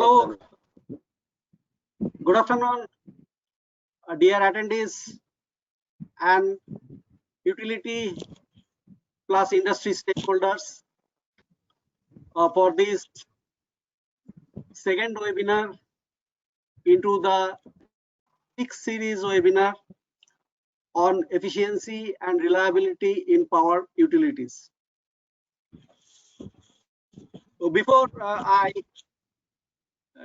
So, good afternoon, dear attendees and utility plus industry stakeholders for this second webinar into the 6th series webinar on efficiency and reliability in power utilities. So before I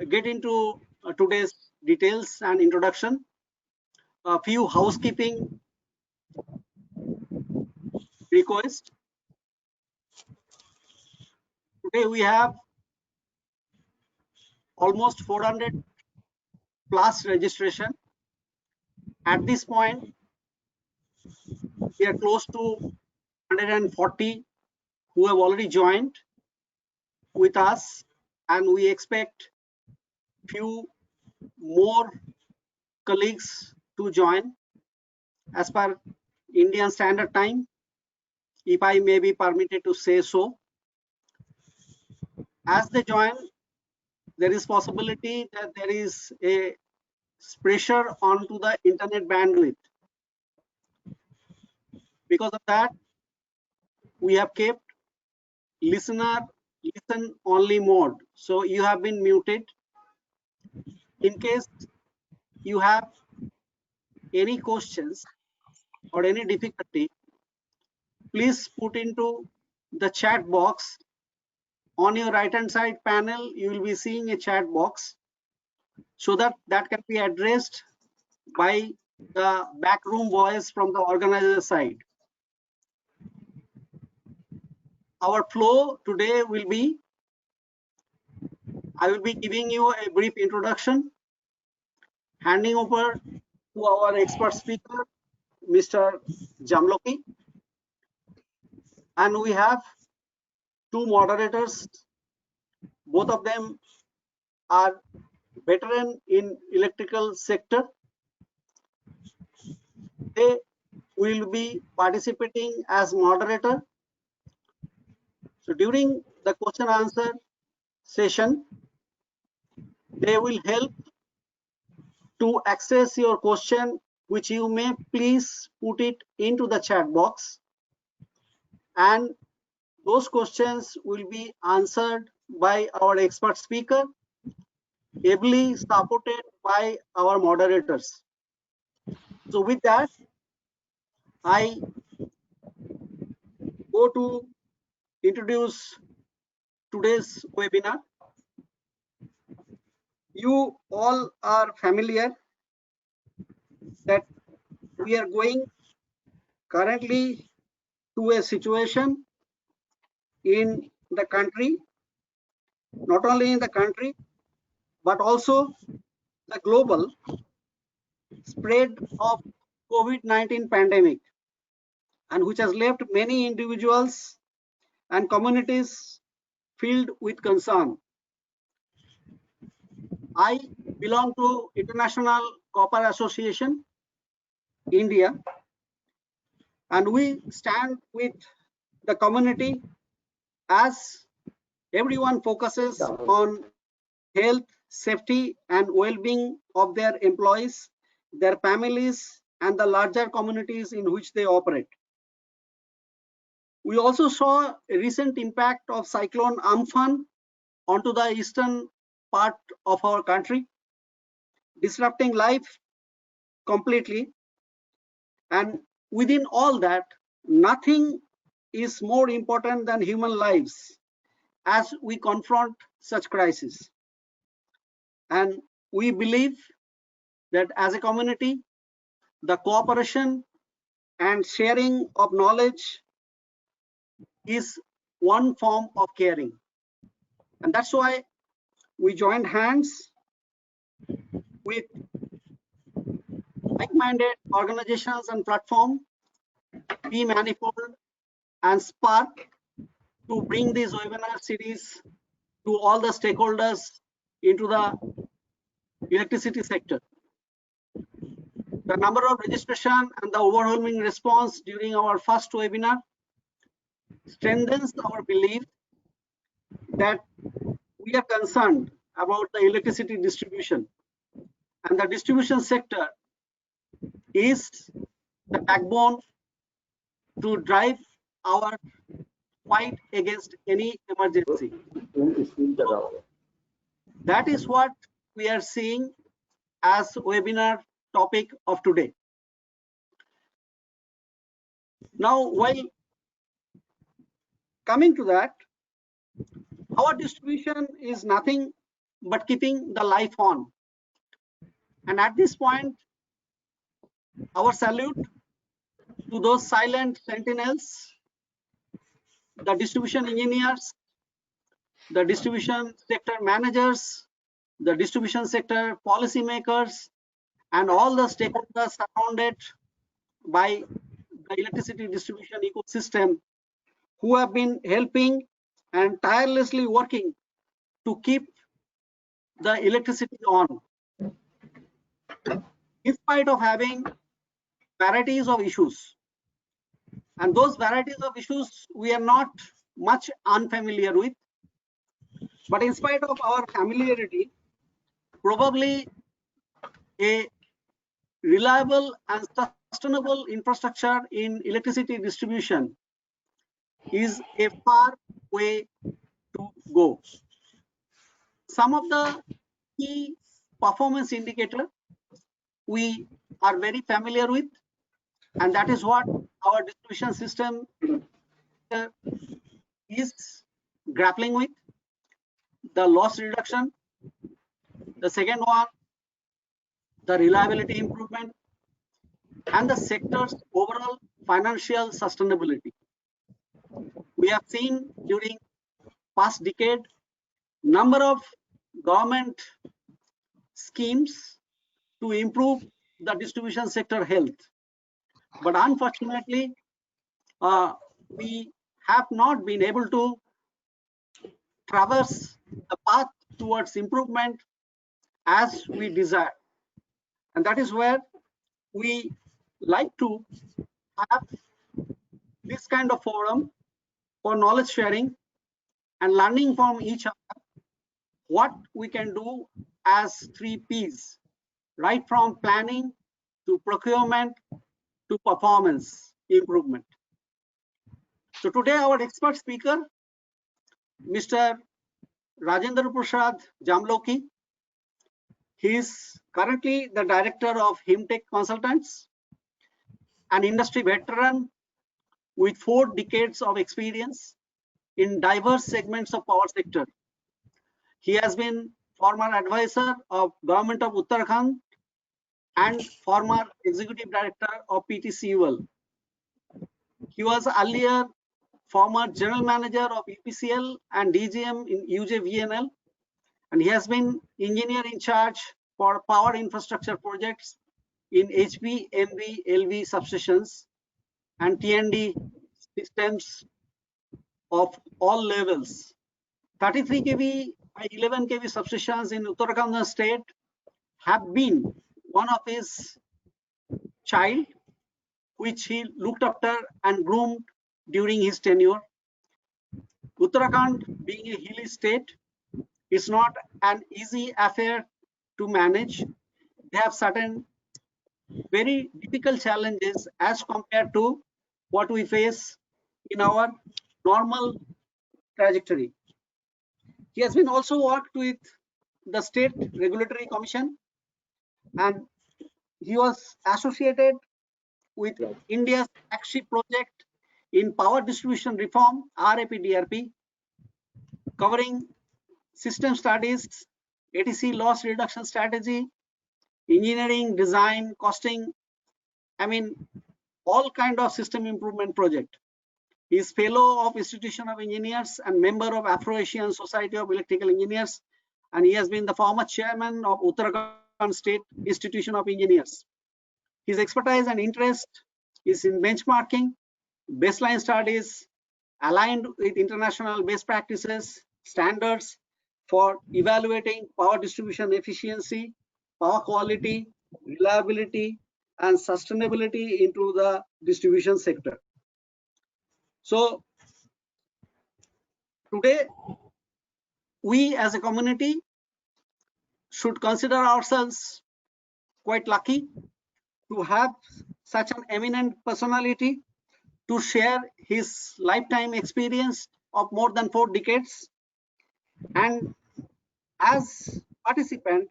get into today's details and introduction, a few housekeeping requests. Today we have almost 400 plus registration. At this point, we are close to 140 who have already joined with us, and we expect few more colleagues to join as per Indian Standard Time, if I may be permitted to say so. As they join, there is possibility that there is a pressure onto the internet bandwidth. Because of that, we have kept listen only mode. So you have been muted. In case you have any questions or any difficulty, please put into the chat box. On your right hand side panel, you will be seeing a chat box, so that can be addressed by the backroom voice from the organizer side. Our flow today will be, I will be giving you a brief introduction, handing over to our expert speaker, Mr. Jamloki, and we have two moderators. Both of them are veteran in electrical sector. They will be participating as moderator. So during the question answer session, they will help to access your question, which you may please put it into the chat box, and those questions will be answered by our expert speaker, ably supported by our moderators. So with that, I go to introduce today's webinar. You all are familiar that we are going currently to a situation in the country, not only in the country, but also the global spread of COVID-19 pandemic, and which has left many individuals and communities filled with concern. I belong to International Copper Association, India, and we stand with the community as everyone focuses on health, safety, and well-being of their employees, their families, and the larger communities in which they operate. We also saw a recent impact of Cyclone Amphan onto the eastern part of our country, disrupting life completely. And within all that, nothing is more important than human lives as we confront such crises. And we believe that as a community, the cooperation and sharing of knowledge is one form of caring. And that's why we joined hands with like-minded organizations and platforms, Be Manifold and Spark, to bring this webinar series to all the stakeholders into the electricity sector. The number of registration and the overwhelming response during our first webinar strengthens our belief that we are concerned about the electricity distribution, and the distribution sector is the backbone to drive our fight against any emergency. That is what we are seeing as webinar topic of today. Now, while coming to that, our distribution is nothing but keeping the life on. And at this point, our salute to those silent sentinels, the distribution engineers, the distribution sector managers, the distribution sector policymakers, and all the stakeholders surrounded by the electricity distribution ecosystem who have been helping and tirelessly working to keep the electricity on. In spite of having varieties of issues, and those varieties of issues we are not much unfamiliar with, but in spite of our familiarity, probably a reliable and sustainable infrastructure in electricity distribution is a far way to go. Some of the key performance indicators we are very familiar with, and that is what our distribution system is grappling with: the loss reduction, the second one, the reliability improvement, and the sector's overall financial sustainability. We have seen during past decade number of government schemes to improve the distribution sector health, but unfortunately we have not been able to traverse the path towards improvement as we desire, and that is where we like to have this kind of forum for knowledge sharing and learning from each other what we can do as 3 Ps, right from planning to procurement to performance improvement. So today our expert speaker, Mr. Rajendra Prasad Jamloki. He is currently the director of Himtech Consultants, an industry veteran with 4 decades of experience in diverse segments of power sector. He has been former advisor of Government of Uttarakhand and former executive director of PTCUL. He was earlier former general manager of UPCL and DGM in UJVNL, and he has been engineer in charge for power infrastructure projects in HV, MV, LV substations and T&D systems of all levels. 33 kV by 11 kV substations in Uttarakhand state have been one of his child, which he looked after and groomed during his tenure. Uttarakhand, being a hilly state, is not an easy affair to manage. They have certain very difficult challenges as compared to what we face in our normal trajectory. He has been also worked with the State Regulatory Commission, and he was associated with India's flagship project in power distribution reform, RAP-DRP, covering system studies, ATC loss reduction strategy, engineering, design, costing, I mean, all kind of system improvement project. He is fellow of Institution of Engineers and member of Afro-Asian Society of Electrical Engineers, and he has been the former chairman of Uttarakhand State Institution of Engineers. His expertise and interest is in benchmarking, baseline studies, aligned with international best practices, standards for evaluating power distribution efficiency, power quality, reliability, and sustainability into the distribution sector. So today, we as a community should consider ourselves quite lucky to have such an eminent personality to share his lifetime experience of more than 4 decades. And as participant,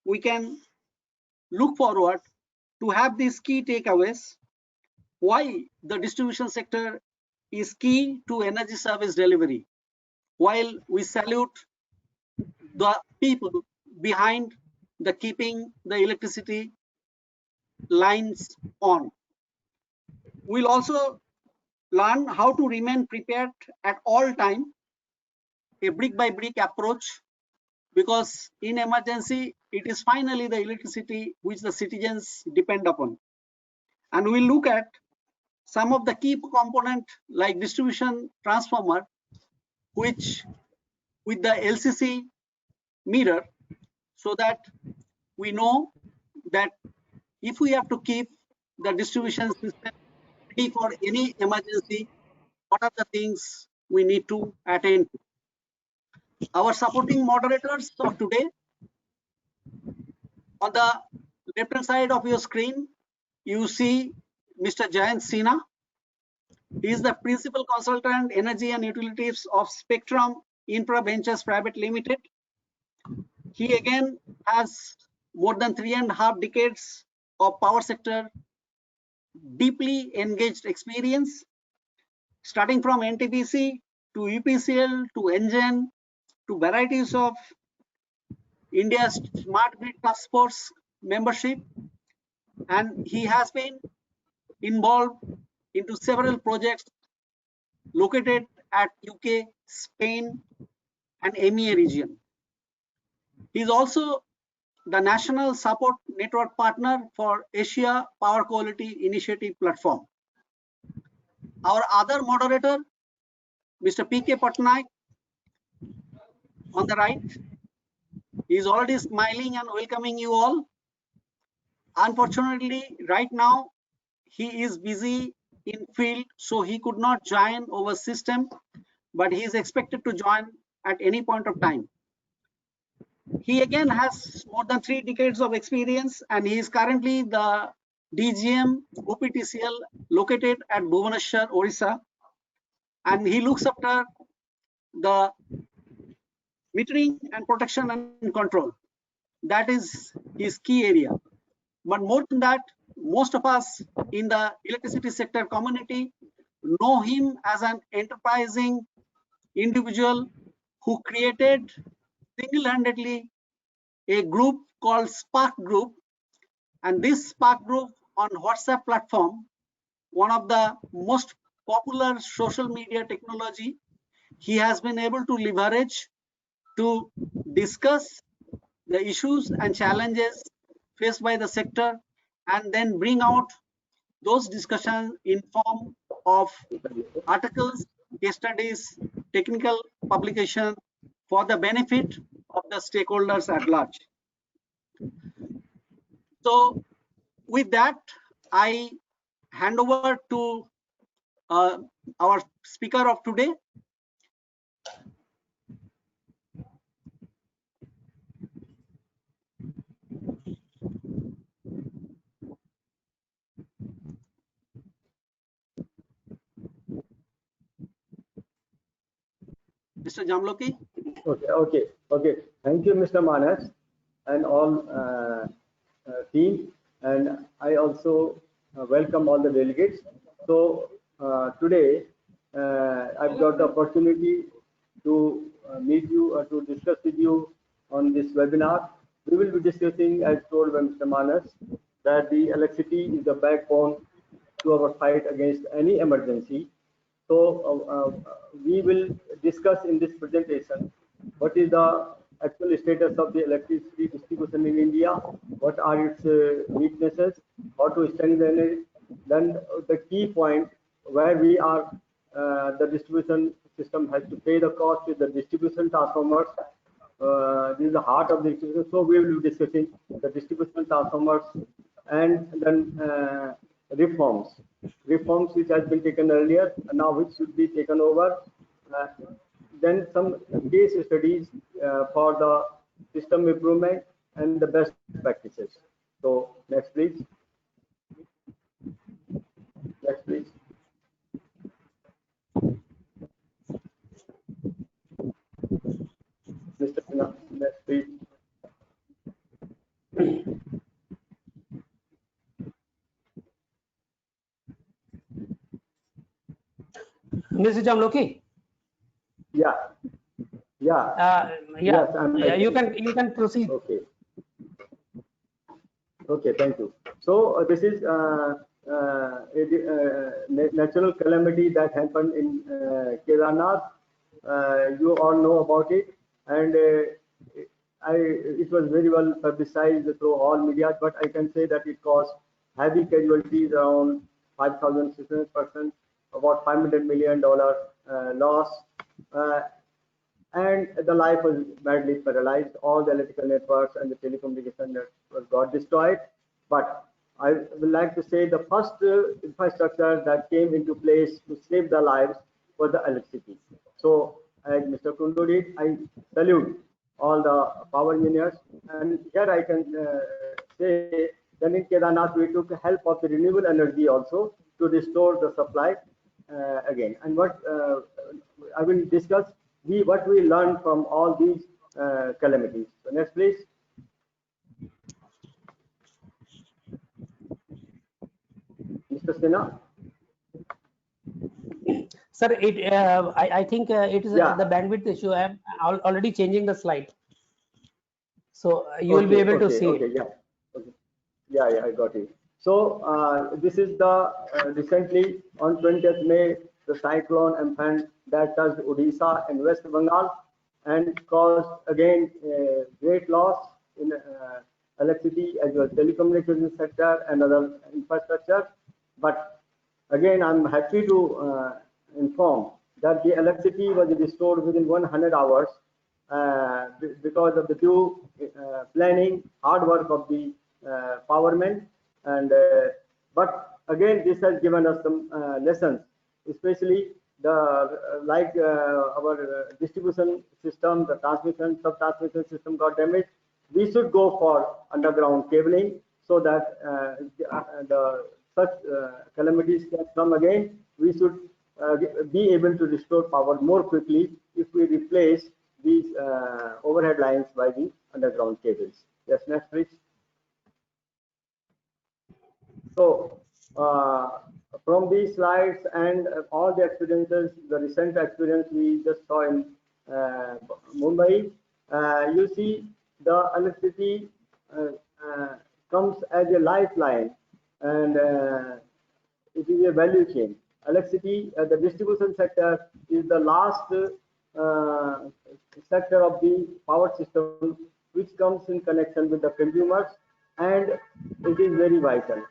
we can look forward to have these key takeaways, why the distribution sector is key to energy service delivery, while we salute the people behind the keeping the electricity lines on. We'll also learn how to remain prepared at all time, a brick by brick approach, because in emergency, it is finally the electricity which the citizens depend upon. And we'll look at some of the key component like distribution transformer, which with the LCC mirror, so that we know that if we have to keep the distribution system ready for any emergency, what are the things we need to attend to. Our supporting moderators of today, on the left hand side of your screen, you see Mr. Jayant Sinha. He is the principal consultant energy and utilities of Spectrum Infra Ventures Private Limited. He again has more than 3.5 decades of power sector deeply engaged experience, starting from NTPC to UPCL to NGEN to varieties of India's Smart Grid Task Force membership, and he has been involved into several projects located at UK, Spain, and MEA region. He is also the National Support Network Partner for Asia Power Quality Initiative Platform. Our other moderator, Mr. P.K. Patnaik, on the right, he is already smiling and welcoming you all. Unfortunately, right now, he is busy in field, so he could not join over system, but he is expected to join at any point of time. He again has more than 3 decades of experience, and he is currently the DGM OPTCL located at Bhubaneswar, Orissa, and he looks after the metering and protection and control. That is his key area. But more than that, most of us in the electricity sector community know him as an enterprising individual who created single-handedly a group called Spark Group, and this Spark Group on WhatsApp platform, one of the most popular social media technology, he has been able to leverage to discuss the issues and challenges faced by the sector, and then bring out those discussions in form of articles, case studies, technical publication for the benefit of the stakeholders at large. So with that, I hand over to our speaker of today. Mr. Jamloki. Okay. Thank you, Mr. Manas, and all team. And I also welcome all the delegates. So today, I've got the opportunity to meet you, to discuss with you on this webinar. We will be discussing, as told by Mr. Manas, that the electricity is the backbone to our fight against any emergency. So we will discuss in this presentation what is the actual status of the electricity distribution in India, what are its weaknesses, how to strengthen it, then the key point where we are, the distribution system has to pay the cost with the distribution transformers. This is the heart of the distribution. So we will be discussing the distribution transformers, and then reforms which has been taken earlier and now which should be taken over. Then some case studies for the system improvement, and the best practices. So next, please. Next, please. Mr. Sinha, next, please. Mr. Jamloki? Yeah. Yeah. Yeah. Yes, You can proceed. Okay. Okay. Thank you. So this is a natural calamity that happened in Kedarnath. You all know about it, and it was very well publicized through all media. But I can say that it caused heavy casualties, around 5,600%, about $500 million loss. And the life was badly paralyzed. All the electrical networks and the telecommunication networks got destroyed. But I would like to say the first infrastructure that came into place to save the lives was the electricity. So as Mr. Kundu did, I salute all the power engineers. And here I can say that in Kedarnath we took help of the renewable energy also to restore the supply again. And what I will discuss what we learned from all these calamities. So next, please. Mr. Sinha. Sir, I think it is the bandwidth issue. I am already changing the slide, so you will be able to see it. Yeah. Okay. Yeah, I got it. So this is the recently on 20th May, the cyclone Amphan that touched Odisha and West Bengal and caused again great loss in electricity as well as telecommunications sector and other infrastructure. But again, I'm happy to inform that the electricity was restored within 100 hours because of the due planning, hard work of the powermen. And but again, this has given us some lessons, especially the our distribution system, the transmission, sub-transmission system got damaged. We should go for underground cabling so that the such calamities can come again. We should be able to restore power more quickly if we replace these overhead lines by the underground cables. Yes, next, please. So from these slides and all the experiences, the recent experience we just saw in Mumbai, you see the electricity comes as a lifeline, and it is a value chain. Electricity, the distribution sector is the last sector of the power system which comes in connection with the consumers, and it is very vital.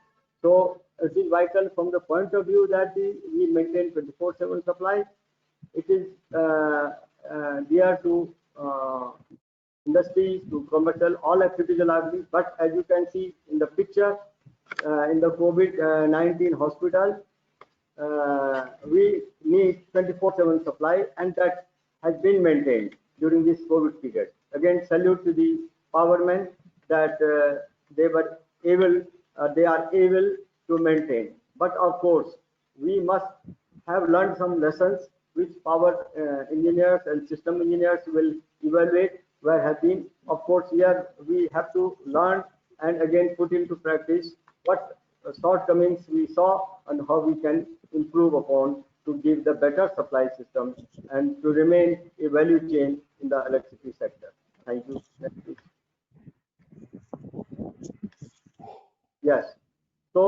So it is vital from the point of view that we maintain 24/7 supply. It is dear to industries, to commercial, all activities are happening. But as you can see in the picture, in the COVID-19 hospital, we need 24/7 supply, and that has been maintained during this COVID period. Again, salute to the powermen that they are able to maintain. But of course, we must have learned some lessons which power engineers and system engineers will evaluate where have been. Of course, here we have to learn and again put into practice what shortcomings we saw and how we can improve upon to give the better supply system and to remain a value chain in the electricity sector. Thank you. Next, please. Yes. So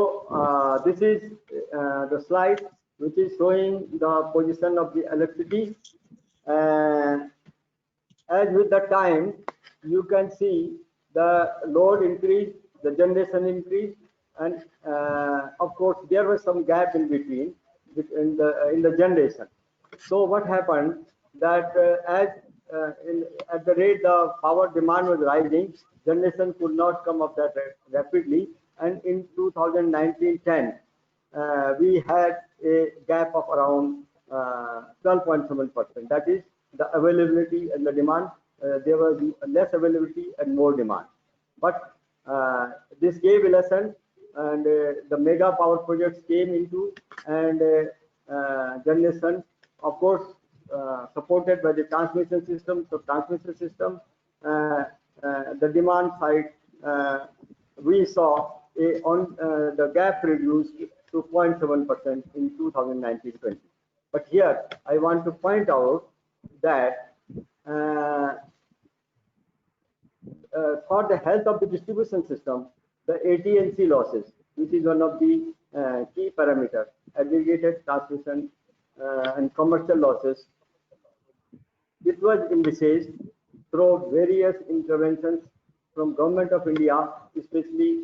this is the slide which is showing the position of the electricity. As with the time, you can see the load increase, the generation increase, and of course there was some gap in between in the generation. So what happened that at the rate the power demand was rising, generation could not come up that rapidly, and in 2019-10 we had a gap of around 12.7%. That is the availability and the demand there was less availability and more demand. But this gave a lesson, and the mega power projects came into, and generation, of course, supported by the transmission system. So transmission system, the demand side, we saw on the gap reduced to 0.7% in 2019-20. But here I want to point out that for the health of the distribution system, the AT&C losses, which is one of the key parameters, aggregated transmission and commercial losses, it was envisaged through various interventions from Government of India, especially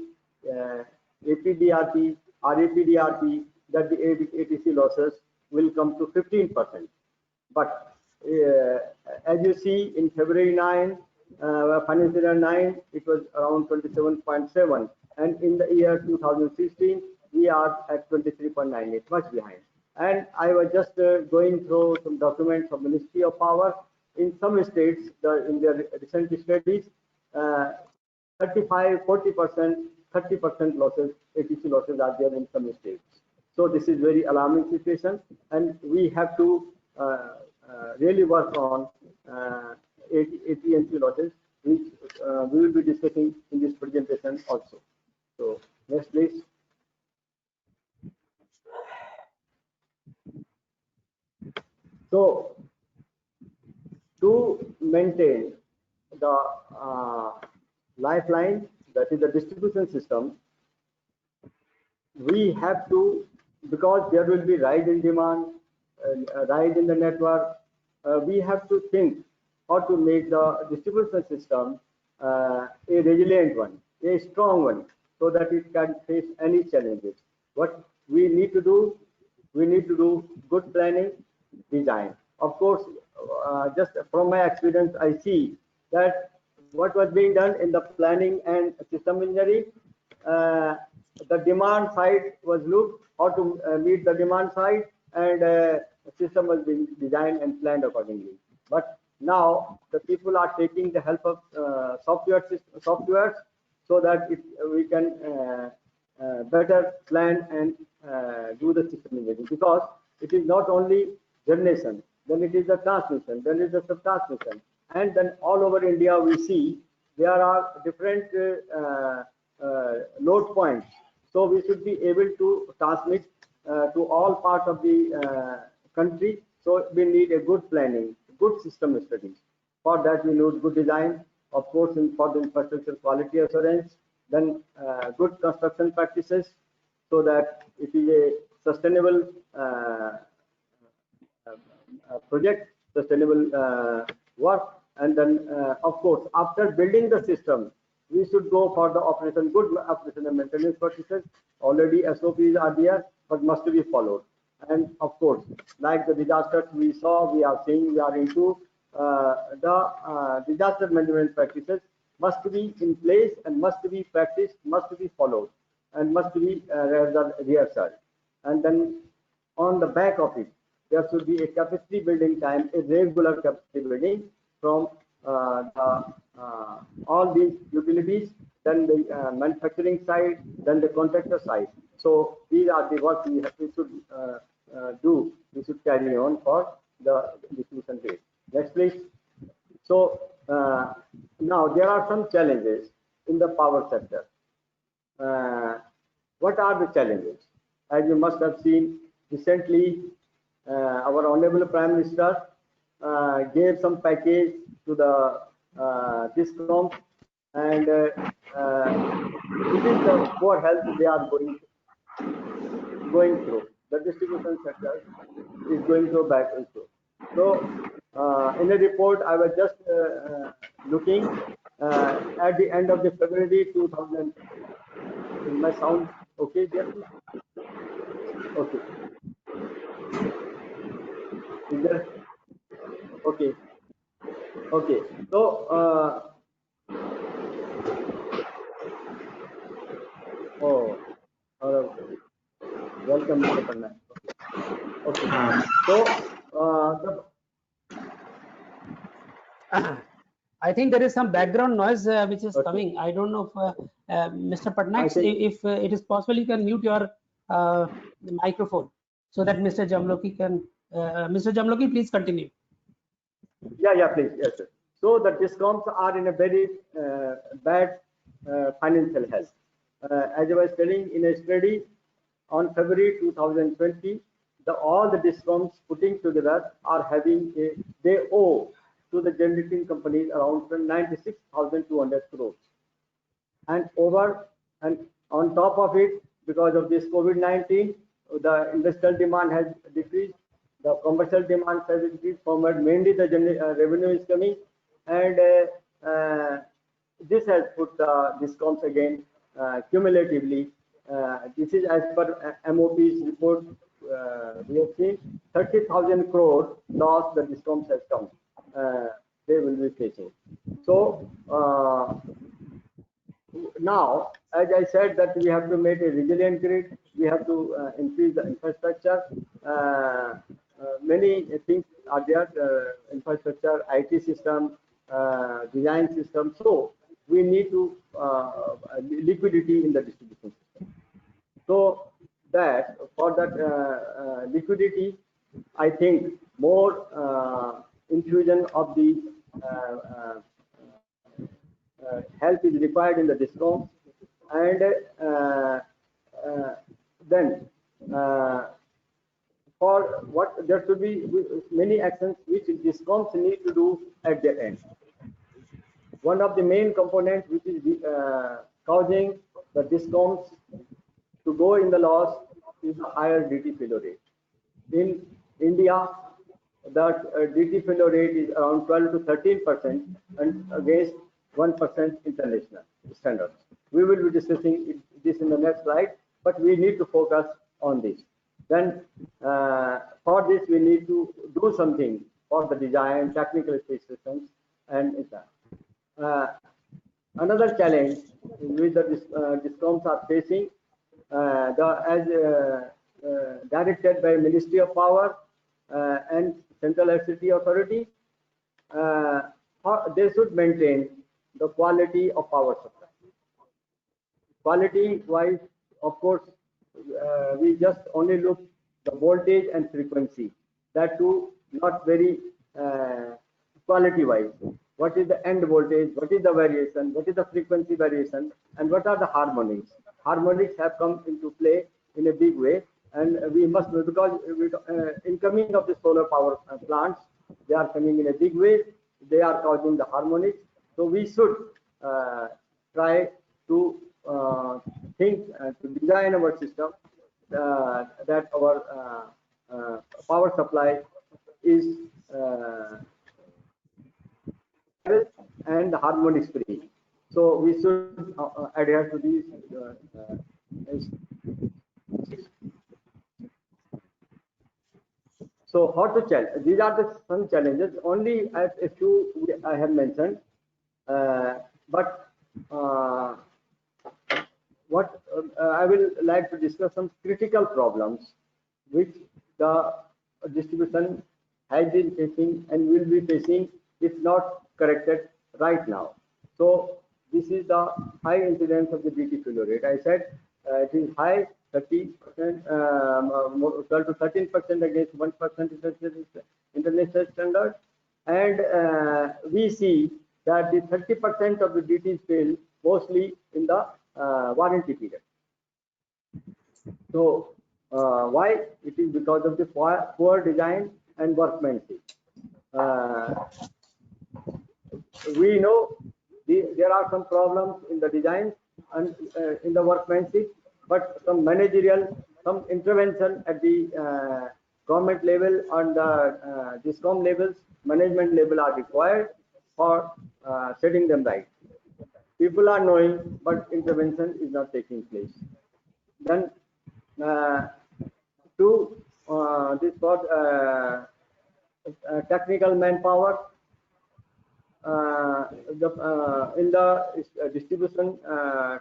APDRP, RAPDRP, that the ATC losses will come to 15%. But as you see, in February 9, financial year 9, it was around 27.7, and in the year 2016, we are at 23.98, much behind. And I was just going through some documents of Ministry of Power. In some states, in their recent studies, 35, 40%, 30% losses, ATC losses are there in some states. So this is very alarming situation, and we have to really work on AT&C losses, which we will be discussing in this presentation also. So next, please. So to maintain the lifeline, that is the distribution system, we have to, because there will be rise in demand, rise in the network, we have to think how to make the distribution system a resilient one, a strong one, so that it can face any challenges. What we need to do, we need to do good planning, design. Of course, just from my experience, I see that what was being done in the planning and system engineering, the demand side was looked how to meet the demand side, and the system was being designed and planned accordingly. But now the people are taking the help of softwares, so that we can better plan and do the system engineering, because it is not only generation, then it is the transmission, then it is the sub-transmission, and then all over India we see there are different load points. So we should be able to transmit to all parts of the country. So we need a good planning, good system studies. For that we need good design, of course, for the infrastructure quality assurance, then good construction practices, so that it is a sustainable project, sustainable work. And then of course, after building the system, we should go for the operation, good operation and maintenance practices. Already SOPs are there, but must be followed. And of course, like the disasters we saw, we are seeing, we are into the disaster management practices must be in place and must be practiced, must be followed, and must be rehearsed. And then on the back of it, there should be a capacity building time, a regular capacity building from all these utilities, then the manufacturing side, then the contractor side. So these are the work we should do. We should carry on for the distribution rate. Next, please. So now there are some challenges in the power sector. What are the challenges? As you must have seen recently, our Honorable Prime Minister gave some package to the DISCOM, and it is the poor health they are going through. The distribution sector is going through bad issue. So in a report, I was just looking at the end of the February 2000. Is my sound okay there? Okay. Is there? Okay. Okay. So welcome, Mr. Panna. Okay. So I think there is some background noise which is coming. I don't know if Mr. Patnaik, if it is possible, you can mute your microphone so that Mr. Jamloki can. Mr. Jamloki, please continue. Yeah, please. Yes, sir. So the DISCOMs are in a very bad financial health. As I was telling, in a study on February 2020, all the DISCOMs putting together are having they owe to the generating companies around 96,200 crores. And on top of it, because of this COVID-19, the industrial demand has decreased, the commercial demand has increased, mainly the revenue is coming, and this has put the DISCOMs again cumulatively. This is as per MOP's report. We have seen 30,000 crore loss the DISCOMs has come. They will be facing. So now, as I said, that we have to make a resilient grid, we have to increase the infrastructure. Many things are there, infrastructure, IT system, design system. So we need to liquidity in the distribution system. So that for that liquidity, I think more infusion of the help is required in the DISCOM, and then for what there should be many actions which DISCOMs need to do at their end. One of the main components which is causing the DISCOMs to go in the loss is the higher DT failure rate. In India, that DT failure rate is around 12 to 13%, and against 1% international standards. We will be discussing this in the next slide, but we need to focus on this. Then for this, we need to do something for the design, technical systems, and another challenge which the DISCOMs are facing, as directed by Ministry of Power and Central Electricity Authority, they should maintain the quality of power supply. Quality wise, of course, we just only look the voltage and frequency. That too, not very quality wise. What is the end voltage? What is the variation? What is the frequency variation? And what are the harmonics? Harmonics have come into play in a big way, and we must know, because incoming of the solar power plants, they are coming in a big way. They are causing the harmonics. So we should try to think to design our system that our power supply is and harmonics free. So we should adhere to these. So how to challenge? These are some challenges. Only a few I have mentioned. But what I will like to discuss some critical problems which the distribution has been facing and will be facing if not corrected right now. So this is the high incidence of the DT failure rate. I said it is high, 30%, 12 to 13% against 1% international standard, and we see that the 30% of the DTs fail mostly in the warranty period. So why? It is because of the poor design and workmanship. We know there are some problems in the design and in the workmanship, but some managerial, some intervention at the government level and the DISCOM levels, management level are required for setting them right. People are knowing, but intervention is not taking place. Then this for technical manpower, in the distribution,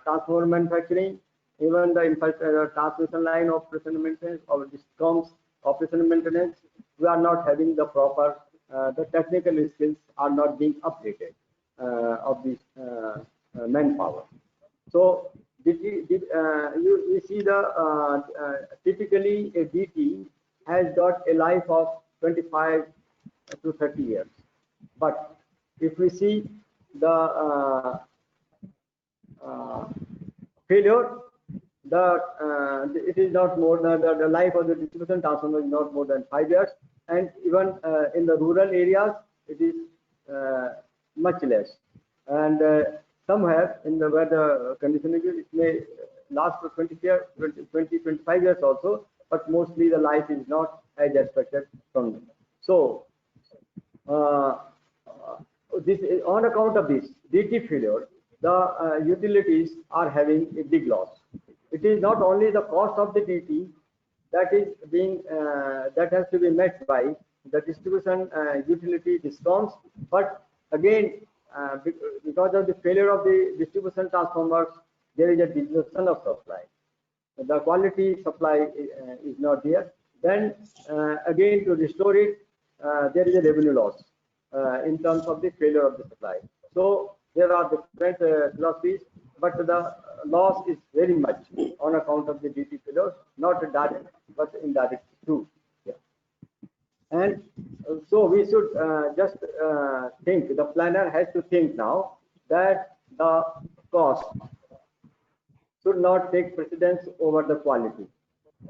transformer manufacturing, even the transmission line operation and maintenance, or DISCOMs operation and maintenance, we are not having the proper, the technical skills are not being updated. of the manpower. So you see typically a DT has got a life of 25 to 30 years. But if we see the failure, it is not more than the life of the distribution transformer is not more than 5 years, and even in the rural areas it is much less. And somewhere in the where the condition is, it may last for 20 years, 25 years also, but mostly the life is not as expected from them. So this is on account of this DT failure, the utilities are having a big loss. It is not only the cost of the DT that is being that has to be met by the distribution utility discounts, but again because of the failure of the distribution transformers, there is a disruption of supply. The quality supply is not there. Then again to restore it, there is a revenue loss in terms of the failure of the supply. So there are different philosophies, but the loss is very much on account of the DT failure, not direct but indirect too. Yeah. And so we should just think, the planner has to think now that the cost should not take precedence over the quality.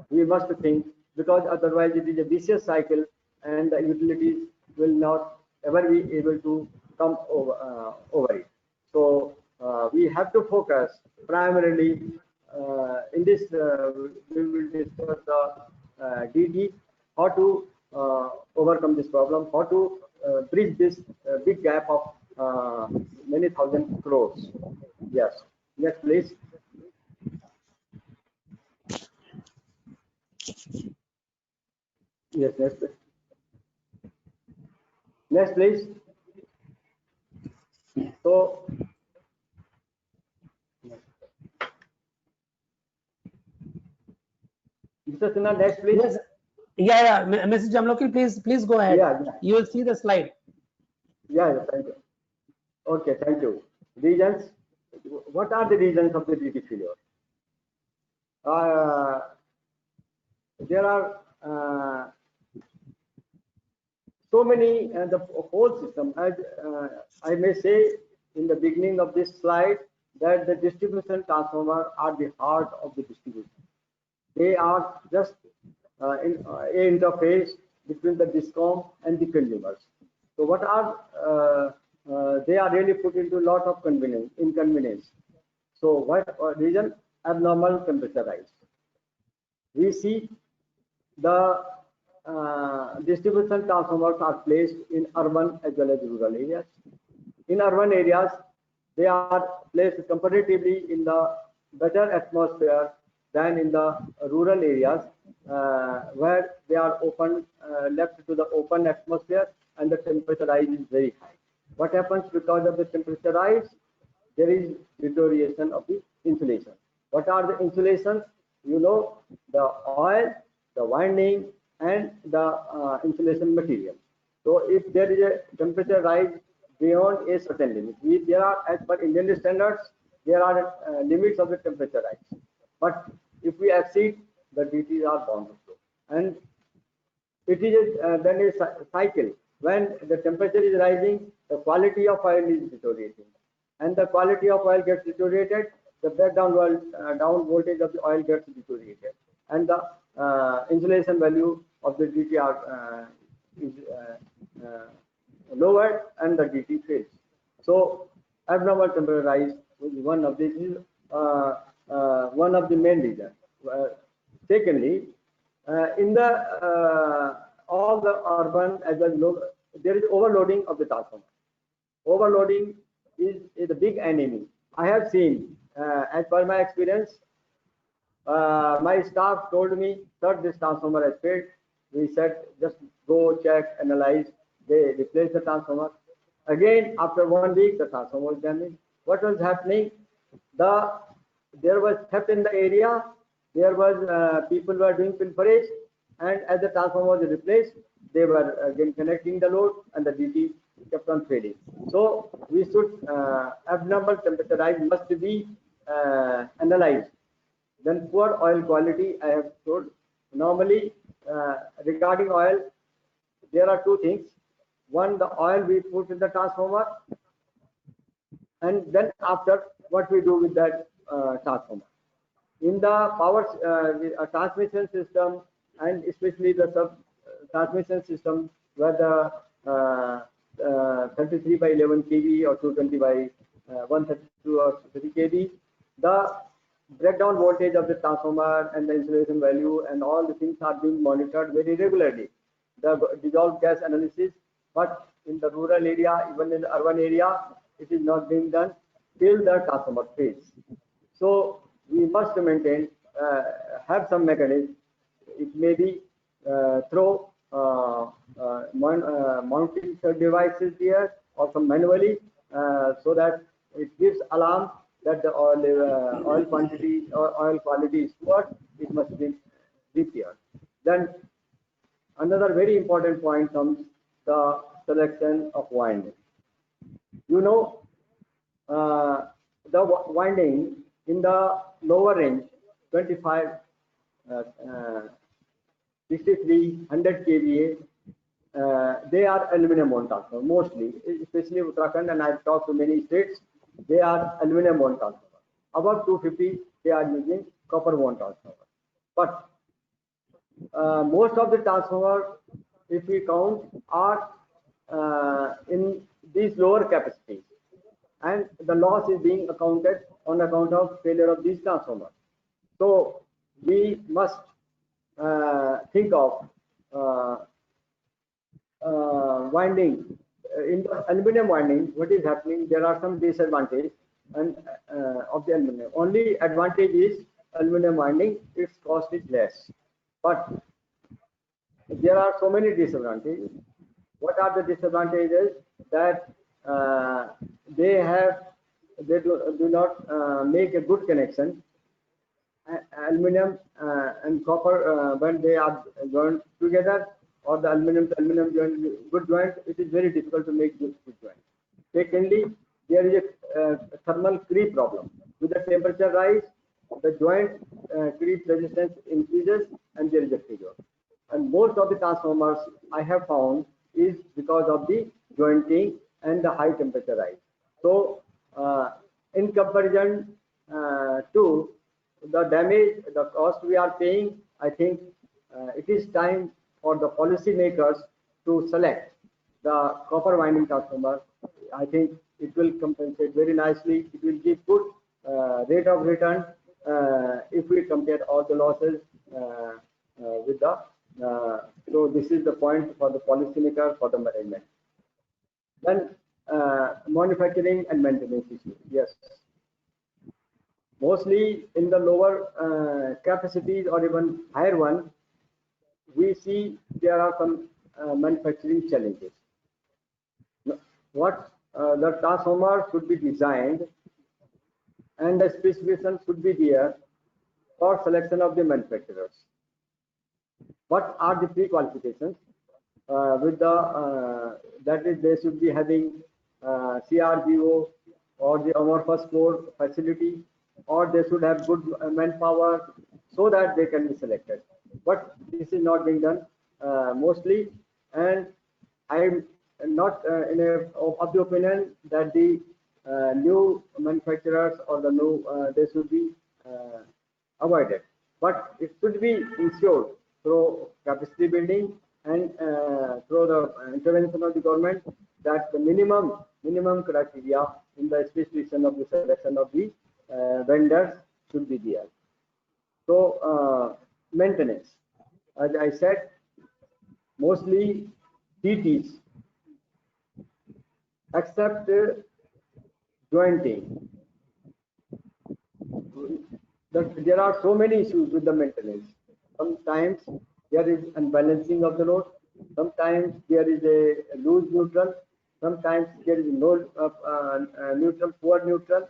We must think, because otherwise it is a vicious cycle and the utilities will not ever be able to come over it. So we have to focus primarily in this, we will discuss the DT, how to overcome this problem, how to bridge this big gap of many thousand crores. Yes, next please. Yes, next please. Next please. So Mr. Sinha, next please. Yes. Yeah, Mrs. Jamloki, please go ahead. Yeah. You will see the slide. Yeah, thank you. Okay, thank you. Reasons. What are the reasons of the DT failure? There are so many, and the whole system, as I may say in the beginning of this slide, that the distribution transformer are the heart of the distribution. They are just in interface between the DISCOM and the consumers. So what are they are really put into a lot of inconvenience. So what reason? Abnormal temperature rise. We see the distribution transformers are placed in urban as well as rural areas. In urban areas, they are placed comparatively in the better atmosphere than in the rural areas, where they are open, left to the open atmosphere, and the temperature rise is very high. What happens because of the temperature rise? There is deterioration of the insulation. What are the insulations? You know, the oil, the winding, and the insulation material. So if there is a temperature rise beyond a certain limit, there are, as per Indian standards, there are limits of the temperature rise. But if we exceed, the DTs are bound to flow. And it is then a cycle. When the temperature is rising, the quality of oil is deteriorating. And the quality of oil gets deteriorated, the breakdown down voltage of the oil gets deteriorated. And the insulation value of the DT is lower, and the DT fails. So abnormal temperature rise is one of the main reasons. Secondly, in the all the urban as well as there is overloading of the transformer. Overloading is a big enemy. I have seen, as per my experience, my staff told me, sir, this transformer has failed. We said, just go check, analyze. They replaced the transformer. Again, after 1 week, the transformer was damaged. What was happening? There was theft in the area. There was people were doing pilferage, and as the transformer was replaced, they were again connecting the load, and the DT kept on failing. So we should abnormal temperature rise must be analyzed. Then poor oil quality, I have told. Normally, regarding oil, there are two things. One, the oil we put in the transformer, and then after what we do with that transformer. In the power transmission system, and especially the sub transmission system where the 33 by 11 kV or 220 by 132 or 30 kV, the breakdown voltage of the transformer and the insulation value and all the things are being monitored very regularly. The dissolved gas analysis, but in the rural area, even in the urban area, it is not being done till the transformer fails. So we must maintain, have some mechanism. It may be through mounting devices here or some manually, so that it gives alarm that the oil quantity or oil quality is poor. It must be repaired. Then another very important point comes the selection of winding. You know, the winding in the lower range, 25, 63, 100 kVA, they are aluminum wound transformer mostly, especially Uttarakhand, and I've talked to many states. They are aluminum wound transformer. Above 250, they are using copper wound transformer. But most of the transformers, if we count, are in these lower capacities, and the loss is being accounted on account of failure of these transformers. So we must think of winding. In the aluminum winding, what is happening? There are some disadvantages and of the aluminum. Only advantage is aluminum winding; its cost is less. But there are so many disadvantages. What are the disadvantages? That they do not make a good connection. Aluminum and copper, when they are joined together, or the aluminum to aluminum joint, good joint, it is very difficult to make good joint. Secondly, there is a thermal creep problem. With the temperature rise, the joint creep resistance increases, and there is a failure. And most of the transformers I have found is because of the jointing and the high temperature rise. So in comparison to the damage, the cost we are paying, I think it is time for the policy makers to select the copper winding transformer. I think it will compensate very nicely. It will give good rate of return if we compare all the losses with the. So this is the point for the policy maker, for the management. Then manufacturing and maintenance issues. Yes. Mostly in the lower capacities or even higher one, we see there are some manufacturing challenges. What the transformer should be designed, and the specification should be there for selection of the manufacturers. What are the pre-qualifications? With the that is, they should be having CRGO or the amorphous core facility, or they should have good manpower so that they can be selected. But this is not being done mostly, and I am not of the opinion that the new manufacturers or the new they should be avoided. But it should be ensured through capacity building and through the intervention of the government that the minimum criteria in the specification of the selection of the vendors should be there. So maintenance, as I said, mostly TTs, except jointing. There are so many issues with the maintenance. Sometimes there is unbalancing of the load. Sometimes there is a loose neutral. Sometimes there is no neutral, poor neutral,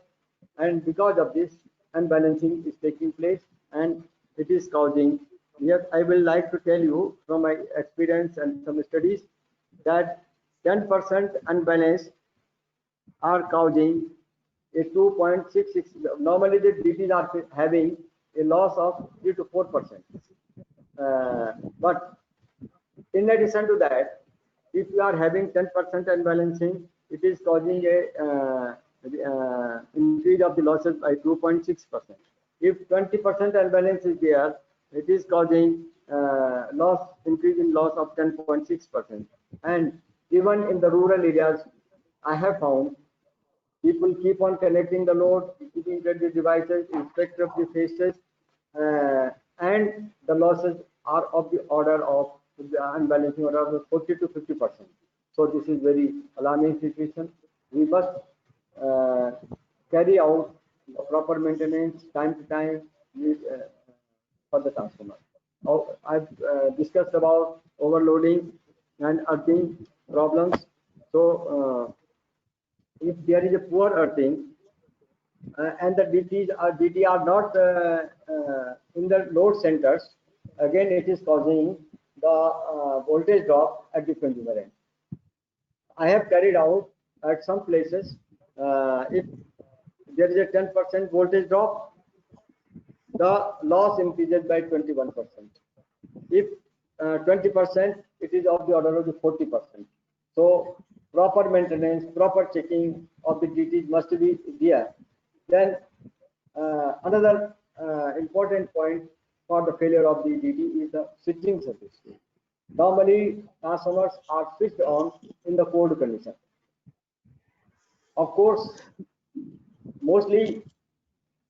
and because of this, unbalancing is taking place, and it is causing. Yes, I will like to tell you from my experience and some studies that 10% unbalance are causing a 2.66. Normally the DTs are having a loss of 3 to 4%. But in addition to that, if you are having 10% unbalancing, it is causing a increase of the losses by 2.6%. If 20% unbalance is there, it is causing increase in loss of 10.6%. And even in the rural areas, I have found people keep on connecting the load, keeping the devices, inspect of the faces, and the losses are of the order of the unbalancing order of 40 to 50%. So this is very alarming situation. We must carry out the proper maintenance time to time for the transformer. I've discussed about overloading and earthing problems. So if there is a poor earthing and the DT are not in the load centers, again it is causing the voltage drop at the consumer end. I have carried out at some places, if there is a 10% voltage drop, the loss increases by 21%. If 20%, it is of the order of the 40%. So proper maintenance, proper checking of the DTs must be there. Then another important point for the failure of the DT is the switching service. Normally, transformers are switched on in the cold condition. Of course, mostly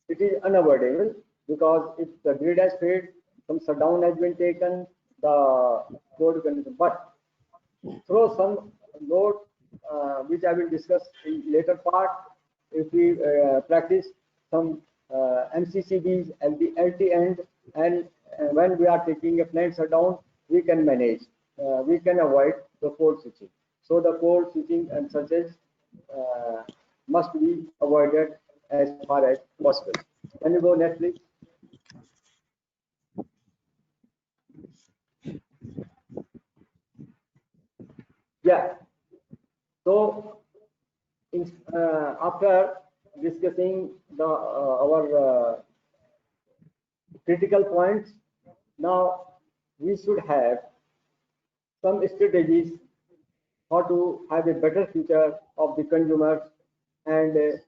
it is unavoidable because if the grid has failed, some shutdown has been taken, the cold condition. But through some load, which I will discuss in later part, if we practice some MCCBs at the LT end, and when we are taking a plant shutdown, we can manage, we can avoid the cold switching. So the cold switching and surges must be avoided as far as possible. Can you go next, please? Yeah. So after discussing our critical points, now we should have some strategies how to have a better future of the consumers and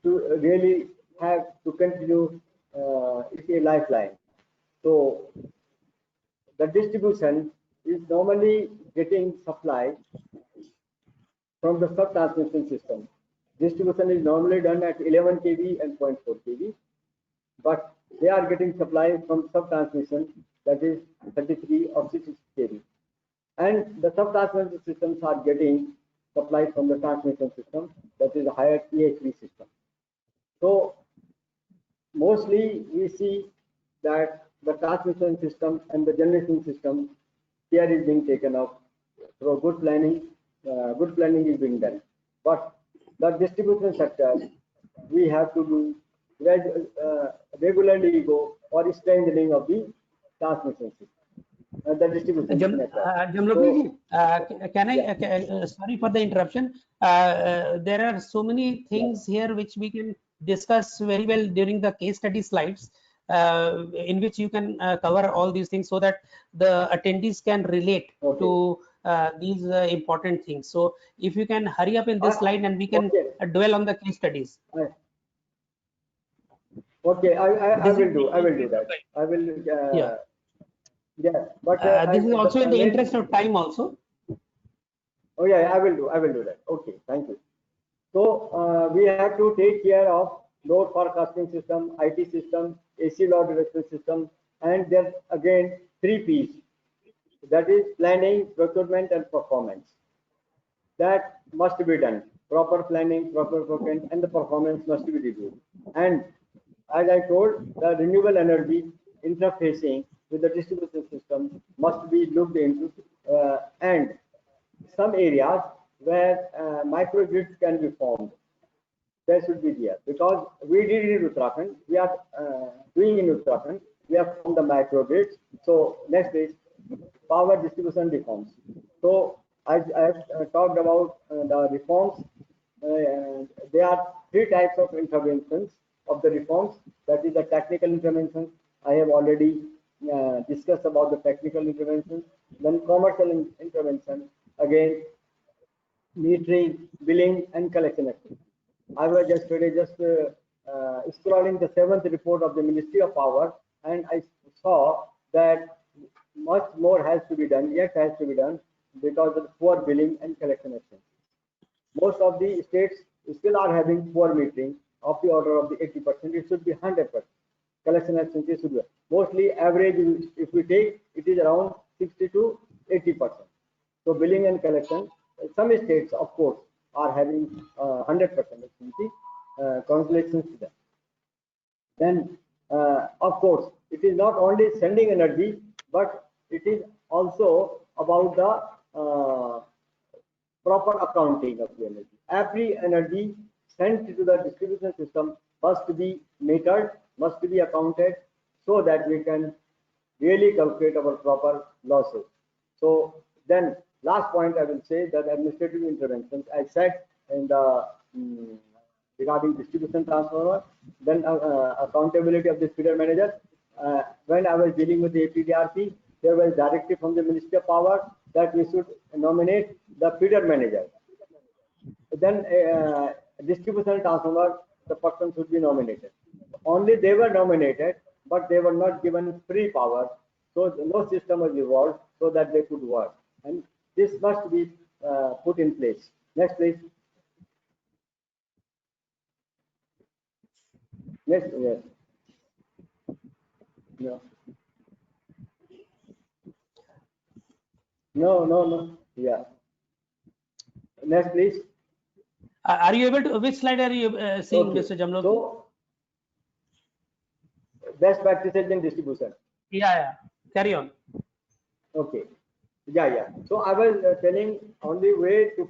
to really have to continue a lifeline. So the distribution is normally getting supply from the sub-transmission system. Distribution is normally done at 11 kV and 0.4 kV, but they are getting supply from sub-transmission, that is 33 or 66 kV. And the sub-transmission systems are getting supply from the transmission system, that is a higher EHV system. So mostly we see that the transmission system and the generation system care is being taken up through good planning. Good planning is being done, but the distribution sector, we have to do regularly go or strengthening of the transmission system. The distribution can I sorry for the interruption. There are so many things here which we can discuss very well during the case study slides, in which you can cover all these things so that the attendees can relate to these important things. So if you can hurry up in this slide and we can dwell on the case studies. Okay, I will do that. I will. Yeah, but this is also in the interest of time also. Oh yeah, I will do that. Okay, thank you. So we have to take care of load forecasting system, IT system, AC load reduction system, and then again 3 P's. That is planning, procurement, and performance. That must be done. Proper planning, proper procurement, and the performance must be reviewed. And as I told, the renewable energy interfacing with the distribution system must be looked into, and some areas where microgrids can be formed, there should be there, because we did in Uttarakhand, we are doing in Uttarakhand, we have formed the microgrids. So next is power distribution reforms. So I have talked about the reforms. There are three types of interventions of the reforms. That is the technical interventions. I have already discussed about the technical interventions. Then commercial intervention. Again, metering, billing, and collection activity. I was yesterday just scrolling the 7th report of the Ministry of Power, and I saw that much more has to be done, yet has to be done, because of poor billing and collection actions. Most of the states still are having poor metering of the order of the 80%. It should be 100%. Collection actions should be mostly average. If we take, it is around 60 to 80%. So billing and collection. Some states, of course, are having 100% efficiency. Congratulations to them. Then, of course, it is not only sending energy, but it is also about the proper accounting of the energy. Every energy sent to the distribution system must be metered, must be accounted, so that we can really calculate our proper losses. So then, last point I will say that administrative interventions, I said in the regarding distribution transformer, then accountability of the feeder manager. When I was dealing with the APDRP, there was directive from the Ministry of Power that we should nominate the feeder manager. Then distribution transformer, the person should be nominated. Only they were nominated, but they were not given free power. So no system was evolved so that they could work. And this must be put in place. Next, please. Next, yes. No. No. Yeah. Next, please. Are you able to? Which slide are you seeing, Okay. Mr. Jamloki? So, best practices in distribution. Yeah. Carry on. Okay. Yeah. So I was telling only way to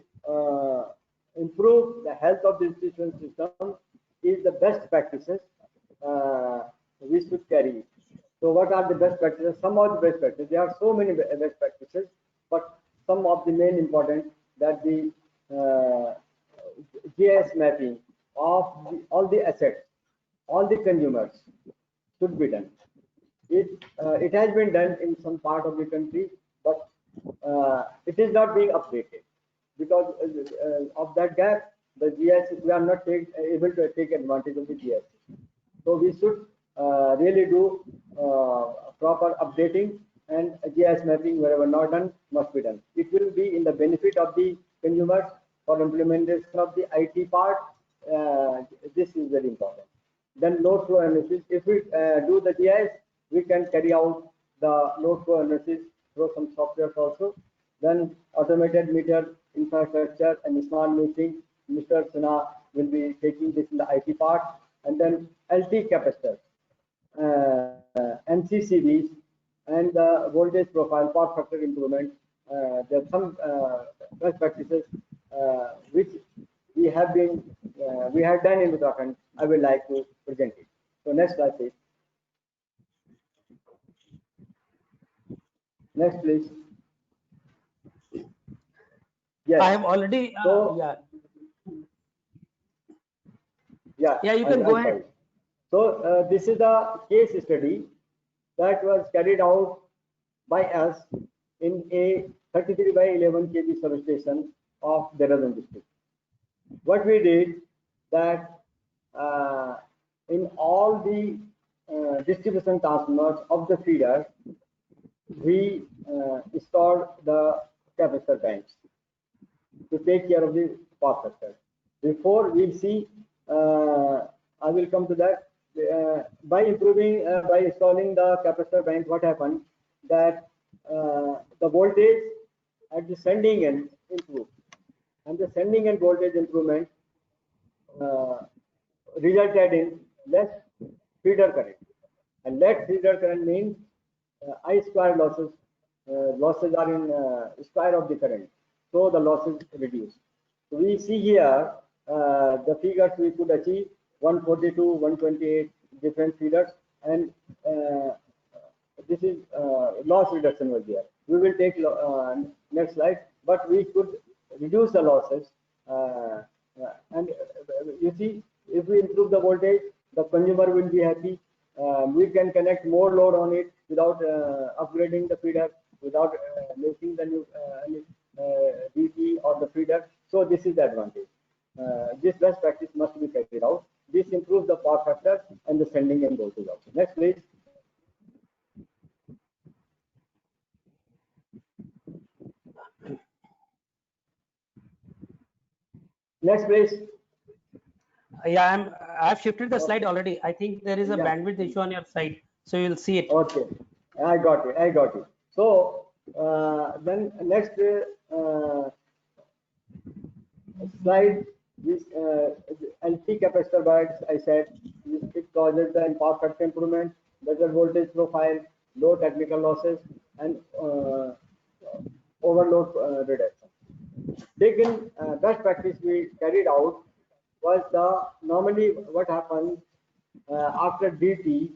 improve the health of the distribution system is the best practices we should carry. So what are the best practices? Some of the best practices. There are so many best practices, but some of the main important that the GIS mapping of all the assets, all the consumers should be done. It has been done in some part of the country, but it is not being updated because of that gap. The GIS, we are not able to take advantage of the GIS. So we should really do proper updating, and GIS mapping wherever not done must be done. It will be in the benefit of the consumers for implementation of the IT part. This is very important. Then load flow analysis. If we do the GIS, we can carry out the load flow analysis through some software also. Then automated meter infrastructure and smart metering. Mr. Sinha will be taking this in the IT part. And then LT capacitors, NCCVs, and the voltage profile, power factor improvement. There are some best practices which we have done in Uttarakhand. I would like to present it. So next slide, please. Next, please. Yes. I have already. Yeah, you can go ahead. So this is a case study that was carried out by us in a 33 by 11 kV substation of Dehradun district. What we did that in all the distribution transformers of the feeder, we installed the capacitor banks to take care of the power factor. Before we'll see, I will come to that. By installing the capacitor bank, what happened that the voltage at the sending end improved, and the sending end voltage improvement resulted in less feeder current, and less feeder current means I square losses. Losses are in square of the current, so the losses reduce. So we see here the figures we could achieve 142, 128 different feeders, and this is loss reduction was there. We will take next slide. but we could reduce the losses. And you see, if we improve the voltage, the consumer will be happy. We can connect more load on it without upgrading the feeder, without making the new DT or the feeder. So this is the advantage. This best practice must be carried out. This improves the power factor and the sending and voltage also. Next, please. Next, please. Yeah, I've shifted the slide already. I think there is a bandwidth issue on your side, so you'll see it. Okay, I got it. I got it. So then next slide, this LT capacitor bias, I said it causes the power factor improvement, better voltage profile, low technical losses, and overload reduction. Taken best practice we carried out was the normally what happened after DT.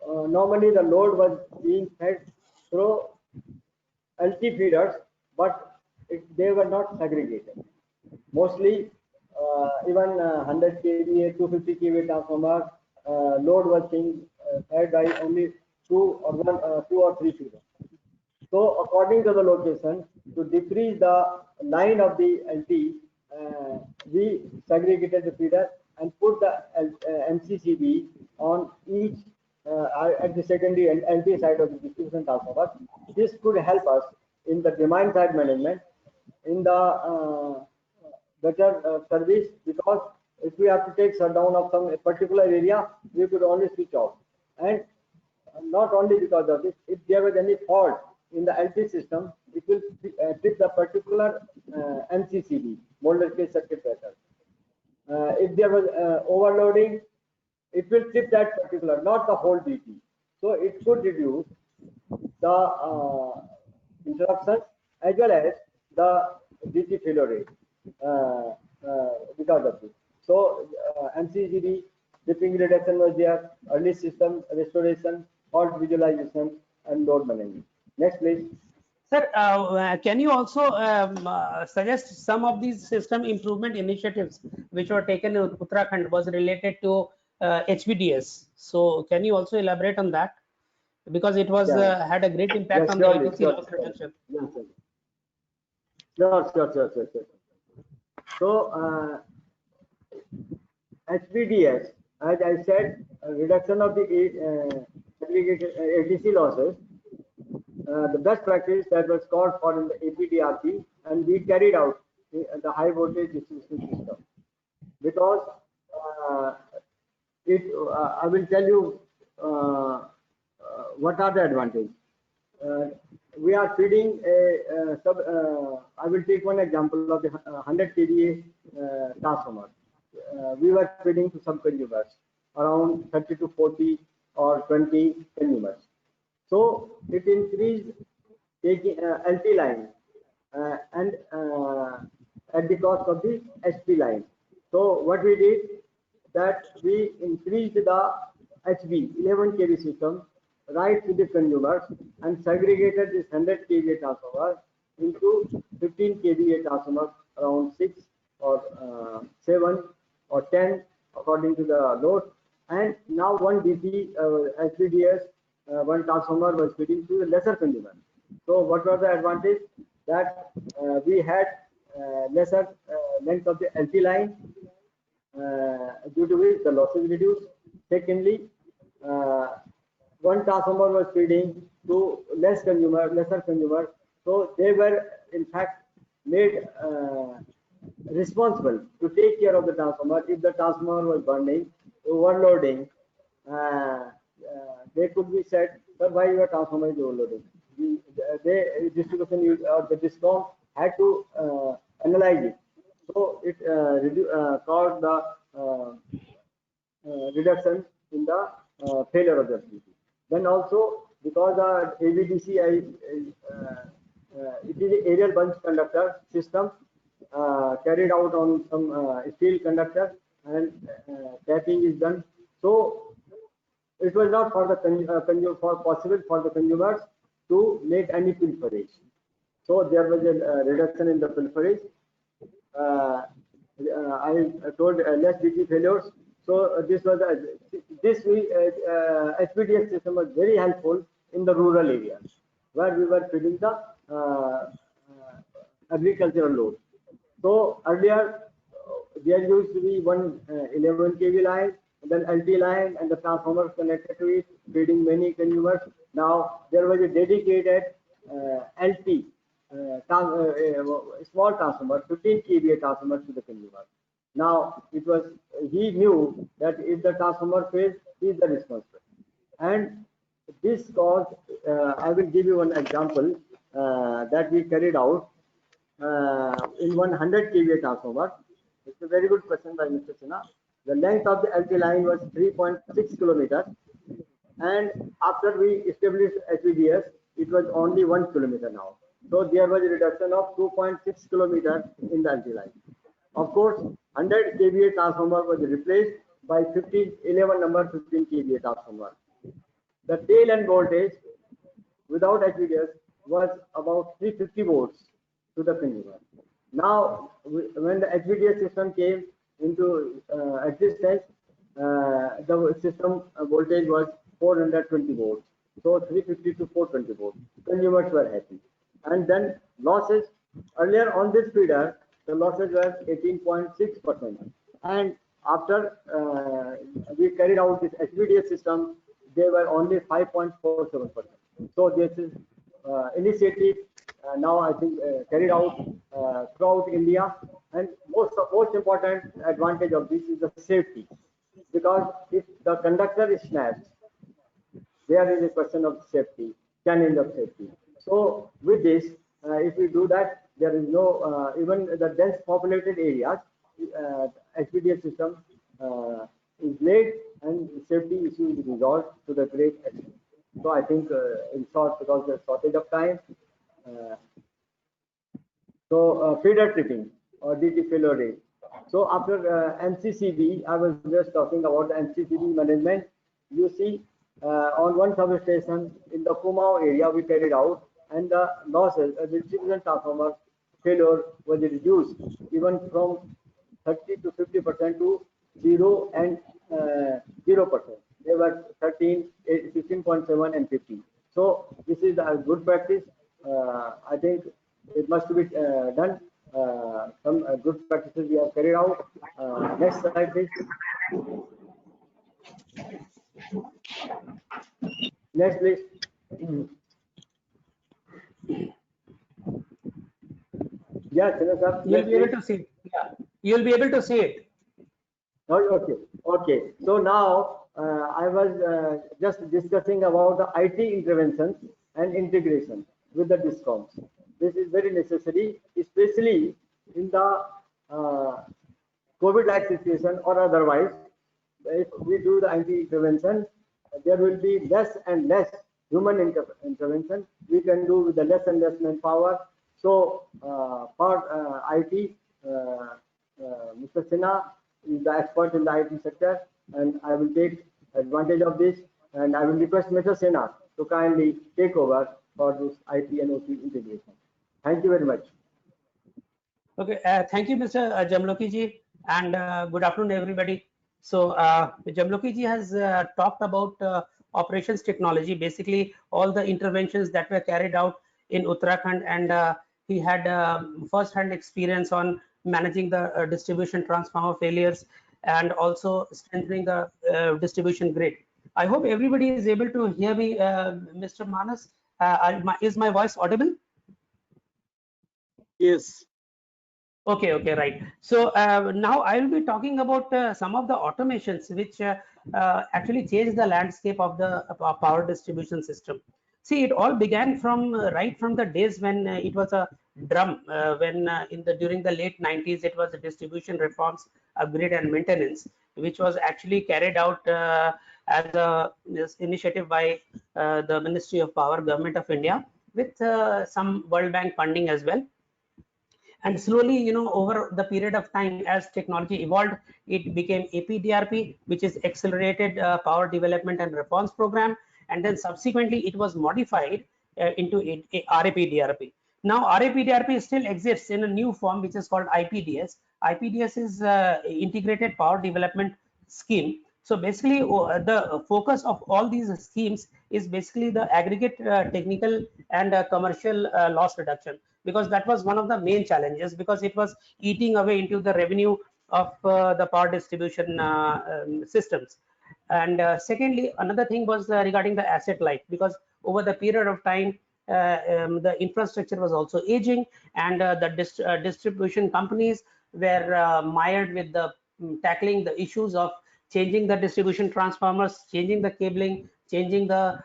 Normally the load was being fed through LT feeders, but they were not segregated. Mostly even 100 kVA, 250 kVA transformer load was being fed by only two or three feeders. So according to the location, to decrease the line of the LT, we segregated the feeder and put the MCCB on each at the secondary and LT side of the distribution transformer. This could help us in the demand side management, in the better service, because if we have to take shutdown of some particular area, we could only switch off. And not only because of this, if there was any fault in the LT system, it will trip the particular MCCB, molded cage circuit breaker. If there was overloading, it will trip that particular, not the whole DT. So it could reduce the interruptions as well as the DT failure rate because of this. So MCCB tripping reduction was there, early system restoration, fault visualization, and load management. Next, please. Sir, can you also suggest some of these system improvement initiatives which were taken in Uttarakhand was related to HVDS? So can you also elaborate on that? Because it was had a great impact on the ATC loss reduction. Yes, sure. So HVDS, as I said, reduction of the ATC losses. The best practice that was called for in the APDRP, and we carried out the high voltage distribution system, because I will tell you what are the advantages. We are feeding I will take one example of the 100 kVA transformer. We were feeding to some consumers around 30 to 40 or 20 consumers. So it increased taking LT line and at the cost of the SP line. So what we did, that we increased the HV 11 kV system right to the consumers and segregated this 100 kVA transformer into 15 kVA transformers, around 6 or 7 or 10 according to the load. And now one DC HVDS one transformer was feeding to the lesser consumer. So what was the advantage? That we had lesser length of the LT line, due to which the losses reduced. Secondly, one transformer was feeding to lesser consumer, so they were in fact made responsible to take care of the transformer. If the transformer was burning, overloading, they could be said, sir, why your transformer is overloading? The distribution or the DISCOM had to analyze it. So it caused the reduction in the failure of the FTP. Then also, because our AVDC it is an aerial bunch conductor system carried out on some steel conductor, and tapping is done. So it was not for the possible for the consumers to make any pilferage. So there was a reduction in the pilferage. I told less DT failures. So this was HPDS system was very helpful in the rural areas where we were feeding the agricultural load. So earlier there used to be one 11 kV line, then LT line, and the transformers connected to it, feeding many consumers. Now there was a dedicated LT small transformer, 15 kVA transformer to the consumer. Now he knew that if the transformer fails, he is the responsible. And this caused, I will give you one example that we carried out in 100 kVA transformer. It's a very good question by Mr. Sinha. The length of the LT line was 3.6 kilometers, and after we established HPDS, it was only 1 kilometer now. So there was a reduction of 2.6 kilometers in the LT line. Of course, 100 kVA transformer was replaced by 11 number 15 kVA transformer. The tail end voltage without HPDS was about 350 volts to the consumer. Now, when the HPDS system came into existence, the system voltage was 420 volts. So 350 to 420 volts. Consumers were happy. And then losses, earlier on this feeder, the losses were 18.6%. And after we carried out this HPDS system, they were only 5.47%. So this is initiative now I think carried out throughout India. And most important advantage of this is the safety, because if the conductor is snapped, there is a question of safety, challenge of safety. So with this, if we do that, there is no, even the dense populated areas, HPDS system is laid and safety issue is resolved to the great extent. So I think in short, because there's shortage of time, feeder tripping or DT failure rate. So after MCCB, I was just talking about the MCCB management. You see, on one substation in the Kumau area we carried out, and the losses, the distribution transformer failure was reduced even from 30 to 50% to 0 and 0%. They were 13, 16.7 and 50. So this is a good practice. I think it must be done. Some good practices we have carried out. Next slide, please. Next, please. Yes, sir. You'll be able to see it. Yeah, you'll be able to see it. Oh, okay. Okay. So now I was just discussing about the IT interventions and integration with the DISCOMs. This is very necessary, especially in the COVID-like situation or otherwise. If we do the IT intervention, there will be less and less human intervention. We can do with the less and less manpower. So for IT, Mr. Sinha is the expert in the IT sector, and I will take advantage of this, and I will request Mr. Sinha to kindly take over for this IT and OT integration. Thank you very much. Okay, thank you, Mr. Jamloki ji, and good afternoon, everybody. So Jamloki ji has talked about operations technology, basically all the interventions that were carried out in Uttarakhand, and he had first-hand experience on managing the distribution transformer failures and also strengthening the distribution grid. I hope everybody is able to hear me, Mr. Manas. Is my voice audible? Yes. Okay, right. So now I will be talking about some of the automations which actually changed the landscape of the power distribution system. See, it all began from right from the days when it was a drum, when during the late 90s it was a distribution reforms, grid and maintenance, which was actually carried out as this initiative by the Ministry of Power, Government of India, with some World Bank funding as well. And slowly, over the period of time, as technology evolved, it became APDRP, which is Accelerated Power Development and Reforms Program. And then subsequently, it was modified into RAPDRP. Now RAPDRP still exists in a new form, which is called IPDS. IPDS is Integrated Power Development Scheme. So basically, the focus of all these schemes is basically the aggregate technical and commercial loss reduction, because that was one of the main challenges, because it was eating away into the revenue of the power distribution systems. And secondly, another thing was regarding the asset life, because over the period of time, the infrastructure was also aging, and the distribution companies were mired with the tackling the issues of changing the distribution transformers, changing the cabling, changing the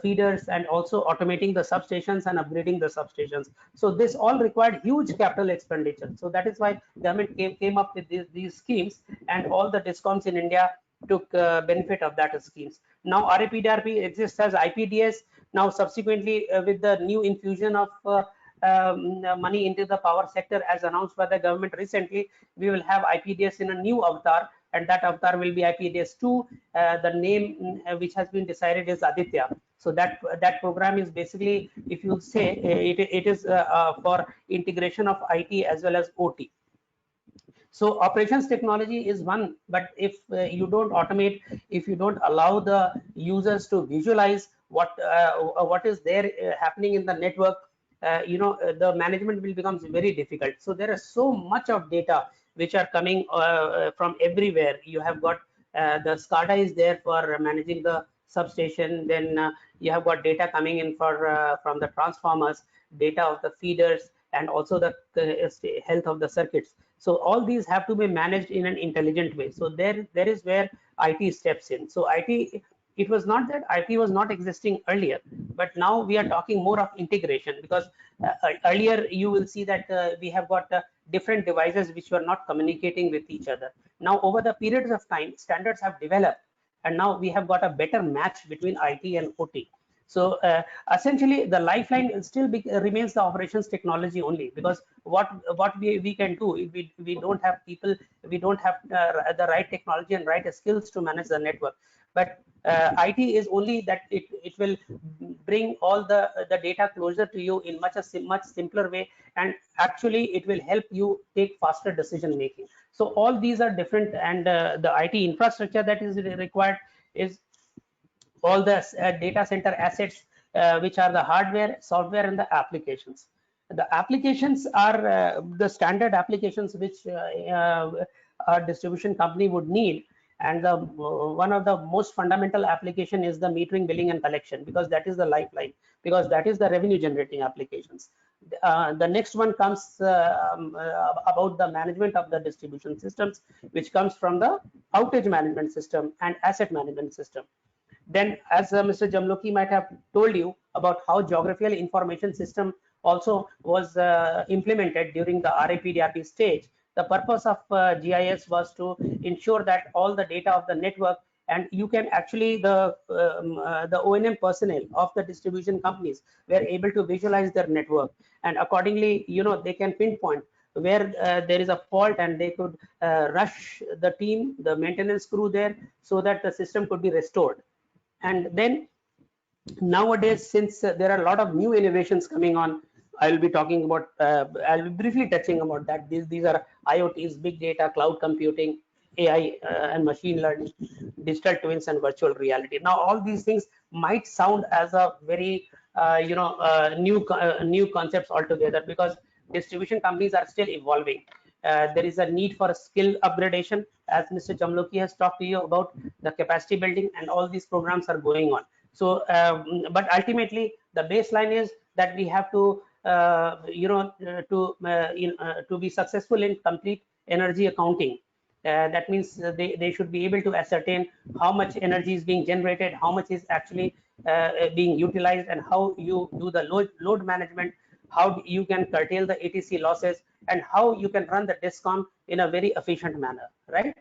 feeders, and also automating the substations and upgrading the substations. So this all required huge capital expenditure. So that is why government came up with these schemes, and all the discoms in India took benefit of that schemes. Now RAPDRP exists as IPDS. Now subsequently, with the new infusion of money into the power sector, as announced by the government recently, we will have IPDS in a new avatar, and that avatar will be IPDS 2. The name which has been decided is Aditya. So that program is basically, if you say, it is for integration of IT as well as OT. So operations technology is one, but if you don't automate, if you don't allow the users to visualize what is there happening in the network, the management will become very difficult. So there is so much of data which are coming from everywhere. You have got the SCADA is there for managing the substation. Then you have got data coming in for from the transformers, data of the feeders, and also the health of the circuits. So all these have to be managed in an intelligent way. So there is where IT steps in. So IT, it was not that IT was not existing earlier, but now we are talking more of integration, because earlier you will see that we have got different devices which were not communicating with each other. Now over the periods of time, standards have developed, and now we have got a better match between IT and OT. So essentially, the lifeline still remains the operations technology only, because what we can do, if we don't have people, we don't have the right technology and right skills to manage the network. But IT is only that it will bring all the data closer to you in much simpler way, and actually it will help you take faster decision making. So all these are different, and the IT infrastructure that is required is all the data center assets, which are the hardware, software, and the applications. The applications are the standard applications which a distribution company would need, and the one of the most fundamental application is the metering, billing, and collection, because that is the lifeline, because that is the revenue generating applications. The next one comes about the management of the distribution systems, which comes from the outage management system and asset management system. Then, as Mr. Jamloki might have told you about how geographical information system also was implemented during the RAPDRP stage, the purpose of GIS was to ensure that all the data of the network, and you can actually, the O&M personnel of the distribution companies were able to visualize their network, and accordingly, they can pinpoint where there is a fault, and they could rush the team, the maintenance crew there, so that the system could be restored. And then nowadays, since there are a lot of new innovations coming on, I will be talking about, I'll be briefly touching about that. These are IoTs, big data, cloud computing, AI and machine learning, digital twins, and virtual reality. Now, all these things might sound as a very, new concepts altogether, because distribution companies are still evolving. There is a need for a skill upgradation, as Mr. Jamloki has talked to you about the capacity building, and all these programs are going on. So, but ultimately, the baseline is that we have to, to be successful in complete energy accounting. That means they should be able to ascertain how much energy is being generated, how much is actually being utilized, and how you do the load management, how you can curtail the ATC losses, and how you can run the DISCOM in a very efficient manner, right?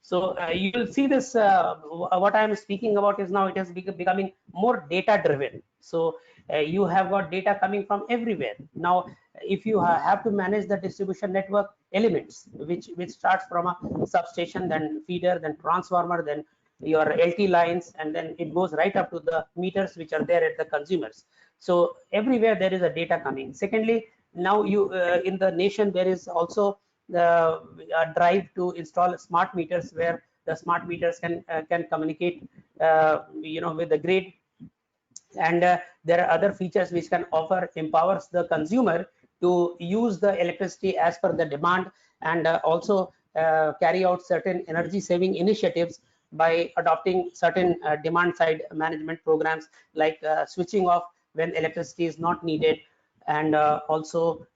So you will see this, what I am speaking about is now it is becoming more data driven. So you have got data coming from everywhere. Now, if you have to manage the distribution network elements, which starts from a substation, then feeder, then transformer, then your LT lines, and then it goes right up to the meters which are there at the consumers. So everywhere there is a data coming. Secondly, now you in the nation there is also a drive to install smart meters, where the smart meters can communicate with the grid, and there are other features which can empowers the consumer to use the electricity as per the demand, and also carry out certain energy saving initiatives by adopting certain demand side management programs, like switching off when electricity is not needed, and also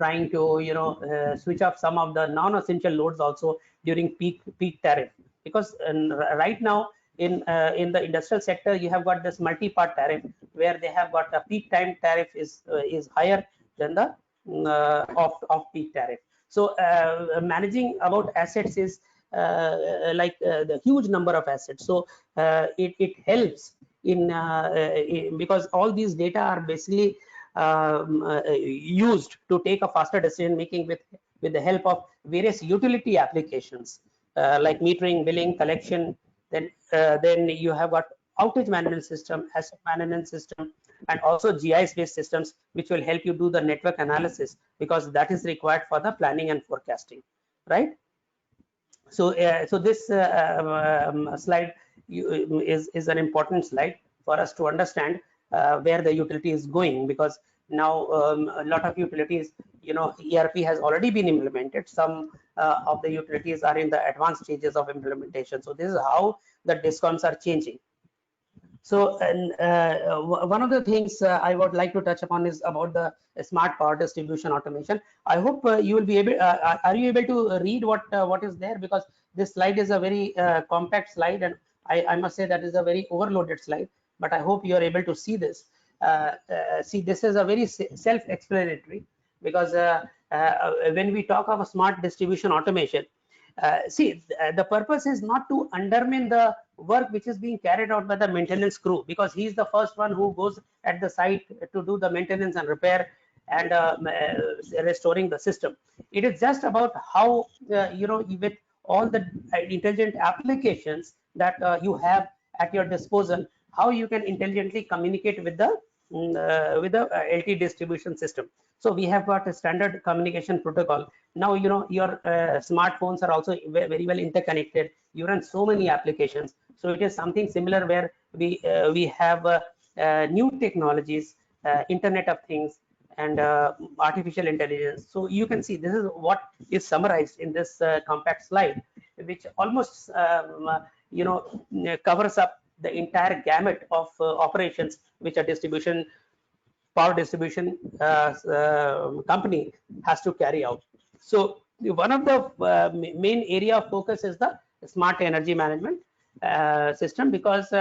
trying to switch off some of the non-essential loads also during peak tariff. Because right now in the industrial sector, you have got this multi-part tariff, where they have got a peak time tariff is higher than the off peak tariff. So managing about assets is the huge number of assets. So it helps in because all these data are basically used to take a faster decision making with the help of various utility applications, like metering, billing, collection. Then you have got outage management system, asset management system, and also GIS based systems, which will help you do the network analysis, because that is required for the planning and forecasting, right? So so this slide is an important slide for us to understand where the utility is going, because now a lot of utilities, ERP has already been implemented. Some of the utilities are in the advanced stages of implementation. So this is how the DISCOMs are changing. So, and one of the things I would like to touch upon is about the smart power distribution automation. I hope you will be able. Are you able to read what is there? Because this slide is a very compact slide, and I must say that is a very overloaded slide. But I hope you are able to see this. See, this is a very self-explanatory, because when we talk of a smart distribution automation, see, the purpose is not to undermine the work which is being carried out by the maintenance crew, because he is the first one who goes at the site to do the maintenance and repair and restoring the system. It is just about how with all the intelligent applications that you have at your disposal, how you can intelligently communicate with the LT distribution system. So we have got a standard communication protocol. Now your smartphones are also very well interconnected. You run so many applications. So it is something similar, where we have new technologies, Internet of Things, and artificial intelligence. So you can see this is what is summarized in this compact slide, which almost covers up the entire gamut of operations which a power distribution company has to carry out. So one of the main area of focus is the smart energy management system, because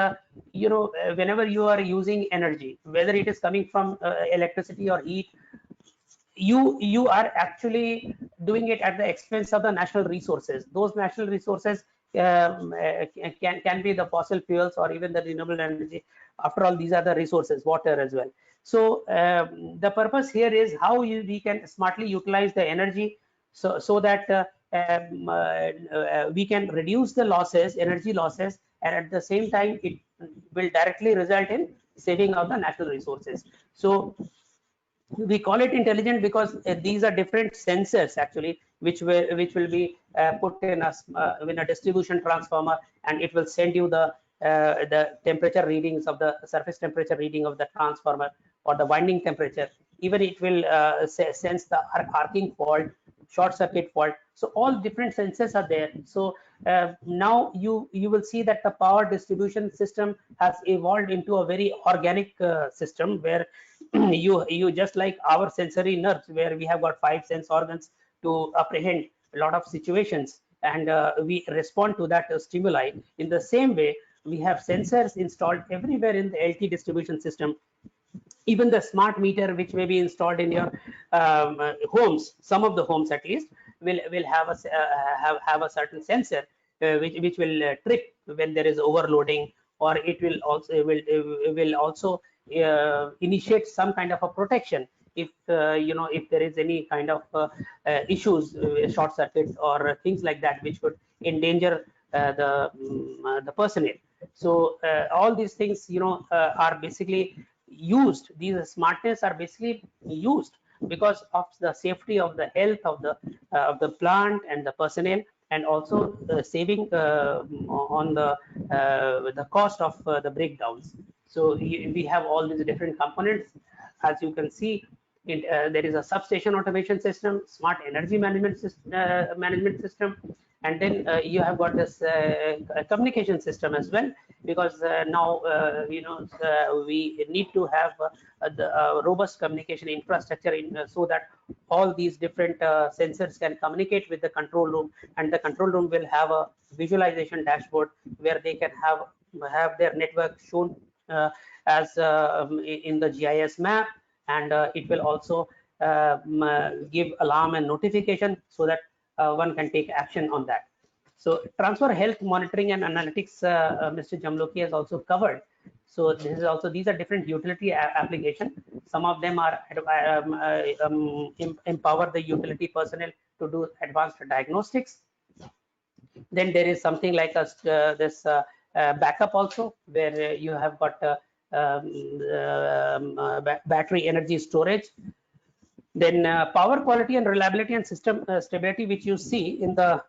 whenever you are using energy, whether it is coming from electricity or heat, you are actually doing it at the expense of the national resources. Those national resources can be the fossil fuels or even the renewable energy. After all, these are the resources, water as well. So the purpose here is how we can smartly utilize the energy, so that we can reduce the losses, energy losses, and at the same time it will directly result in saving of the natural resources. So we call it intelligent because these are different sensors actually, which will be put in a distribution transformer, and it will send you the temperature readings of the surface temperature reading of the transformer, or the winding temperature. Even it will sense the arcing fault, short circuit fault. So all different sensors are there. So now you will see that the power distribution system has evolved into a very organic system, where you just like our sensory nerves, where we have got 5 sense organs to apprehend a lot of situations, and we respond to that stimuli. In the same way, we have sensors installed everywhere in the LT distribution system. Even the smart meter, which may be installed in your homes, some of the homes at least, will have a certain sensor which will trip when there is overloading, or it will also initiate some kind of a protection if if there is any kind of issues, short circuits or things like that, which could endanger the personnel. So all these things are basically used, these smartness are basically used because of the safety of the health of the plant and the personnel, and also saving on the cost of the breakdowns. So we have all these different components. As you can see, there is a substation automation system, smart energy management system, and then you have got this communication system as well, because now we need to have the robust communication infrastructure so that all these different sensors can communicate with the control room, and the control room will have a visualization dashboard where they can have their network shown as in the GIS map, and it will also give alarm and notification so that one can take action on that. So transfer health monitoring and analytics, Mr. Jamloki has also covered. So this is also, these are different utility application. Some of them are empower the utility personnel to do advanced diagnostics. Then there is something like this backup also, where you have got battery energy storage. Then power quality and reliability and system stability, which you see in the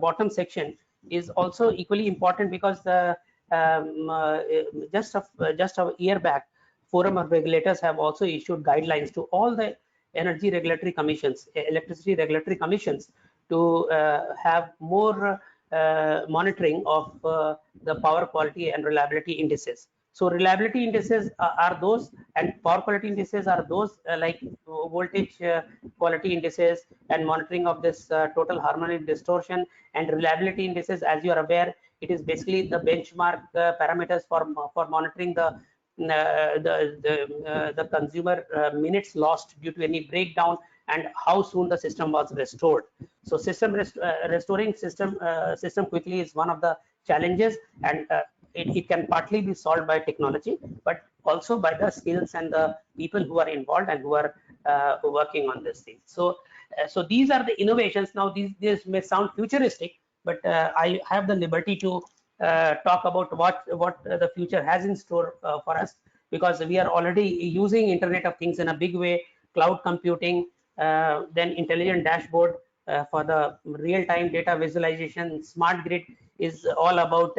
bottom section, is also equally important, because just a year back, Forum of Regulators have also issued guidelines to all the energy regulatory commissions, electricity regulatory commissions, to have more monitoring of the power quality and reliability indices. So reliability indices are those, and power quality indices are those like voltage quality indices, and monitoring of this total harmonic distortion. And reliability indices, as you are aware, it is basically the benchmark parameters for monitoring the consumer minutes lost due to any breakdown, and how soon the system was restored. So restoring system quickly is one of the challenges, and it can partly be solved by technology, but also by the skills and the people who are involved and who are working on this thing. So these are the innovations. Now these may sound futuristic, but I have the liberty to talk about what the future has in store for us, because we are already using Internet of Things in a big way, cloud computing, then intelligent dashboard for the real-time data visualization. Smart grid is all about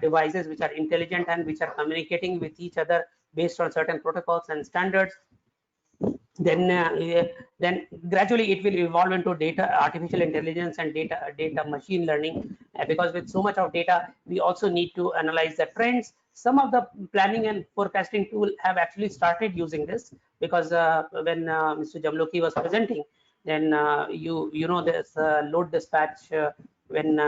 devices which are intelligent and which are communicating with each other based on certain protocols and standards. Then gradually it will evolve into artificial intelligence and data machine learning, because with so much of data, we also need to analyze the trends. Some of the planning and forecasting tool have actually started using this, because when Mr. Jamloki was presenting, then this load dispatch when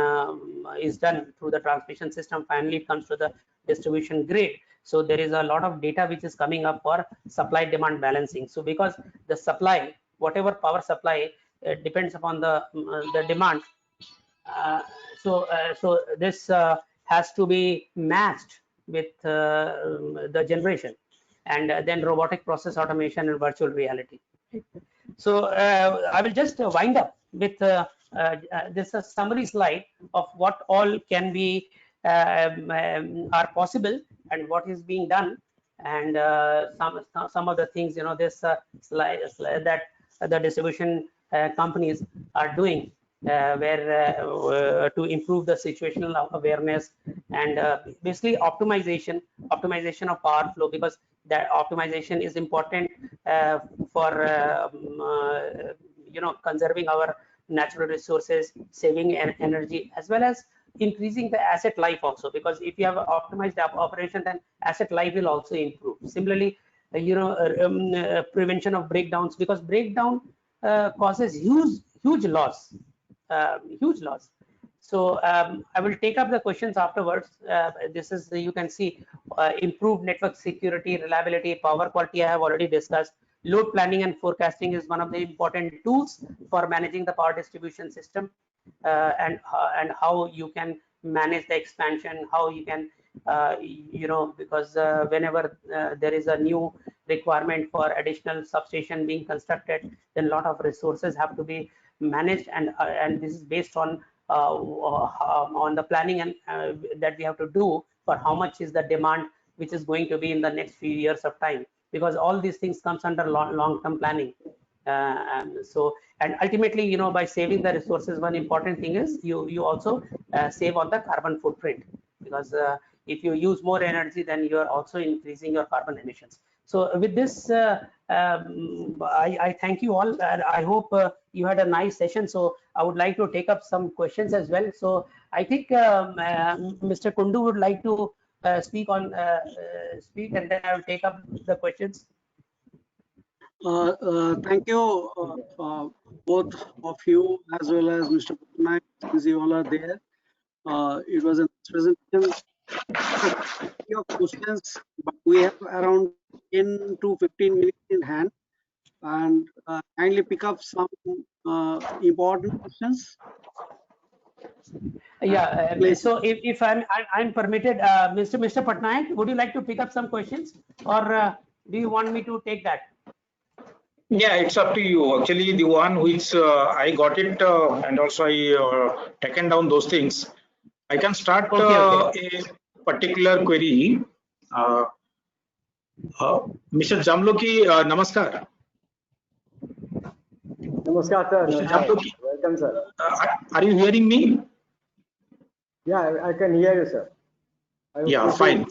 is done through the transmission system, finally it comes to the distribution grid. So there is a lot of data which is coming up for supply demand balancing. So because the supply, whatever power supply, depends upon the demand. So this has to be matched with the generation, and then robotic process automation and virtual reality. So I will just wind up with this a summary slide of what all can be are possible and what is being done, and some of the things, this slide that the distribution companies are doing where to improve the situational awareness, and basically optimization of power flow, because that optimization is important for conserving our natural resources, saving energy, as well as increasing the asset life also, because if you have optimized operation, then asset life will also improve. Similarly, prevention of breakdowns, because breakdown causes huge loss. So I will take up the questions afterwards. This is, you can see, improved network security, reliability, power quality I have already discussed. Load planning and forecasting is one of the important tools for managing the power distribution system, and how you can manage the expansion, how you can because whenever there is a new requirement for additional substation being constructed, then a lot of resources have to be managed, and this is based on the planning and that we have to do for how much is the demand which is going to be in the next few years of time, because all these things comes under long-term planning. And ultimately, you know, by saving the resources, one important thing is you also save on the carbon footprint, because if you use more energy, then you are also increasing your carbon emissions. So with this, I thank you all, and I hope you had a nice session. So I would like to take up some questions as well. So I think Mr. Kundu would like to speak, and then I will take up the questions. Thank you, both of you, as well as Mr. Patnaik, since you all are there. It was a presentation of questions, but we have around 10 to 15 minutes in hand, and kindly pick up some important questions. Yeah. So if I'm permitted, Mr. Patnaik, would you like to pick up some questions, or do you want me to take that? Yeah, it's up to you. Actually, the one which I got it, and also I taken down those things. I can start a particular query. Mr. Jamloki, namaskar. Namaskar, sir. Mr. Jamloki, Welcome, sir. are you hearing me? Yeah, I can hear you, sir. Yeah, fine.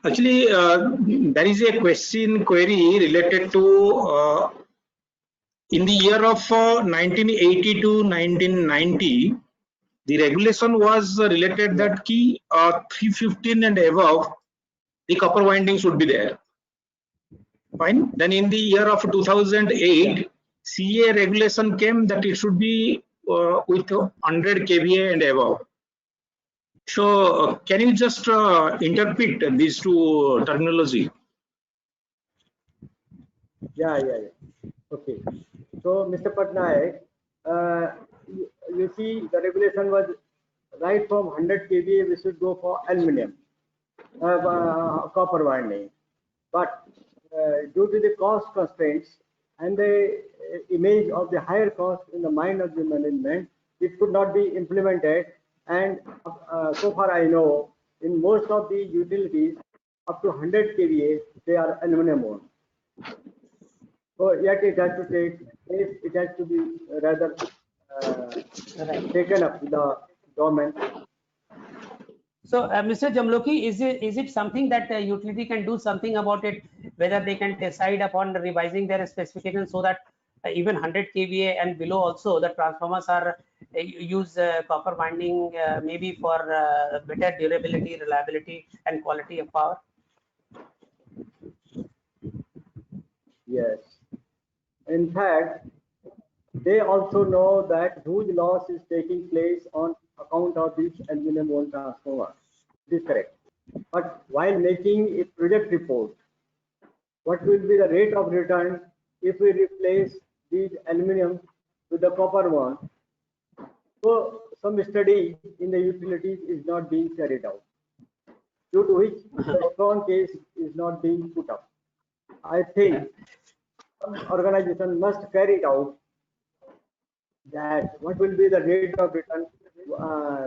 Actually, there is a query related to in the year of 1980 to 1990, the regulation was related that key 315 and above, the copper winding should be there. Fine. Then in the year of 2008, CA regulation came that it should be with 100 kVA and above. So can you just interpret these two terminology? Yeah. Okay. So, Mr. Patnaik, you see the regulation was right from 100 kVA, we should go for aluminum, copper winding. But due to the cost constraints and the image of the higher cost in the mind of the management, it could not be implemented. And so far I know, in most of the utilities, up to 100 kVA, they are aluminum owned. So yet it has to take, it has to be rather taken up with the government. So, Mr. Jamloki, is it something that the utility can do something about it, whether they can decide upon revising their specifications so that even 100 kVA and below also the transformers are use copper winding, maybe for better durability, reliability, and quality of power? Yes. In fact, they also know that huge loss is taking place on account of these aluminum owned transformers. It is correct. But while making a project report, what will be the rate of return if we replace these aluminum with the copper one? So some study in the utilities is not being carried out, due to which the Exxon case is not being put up. I think some organization must carry it out, that what will be the rate of return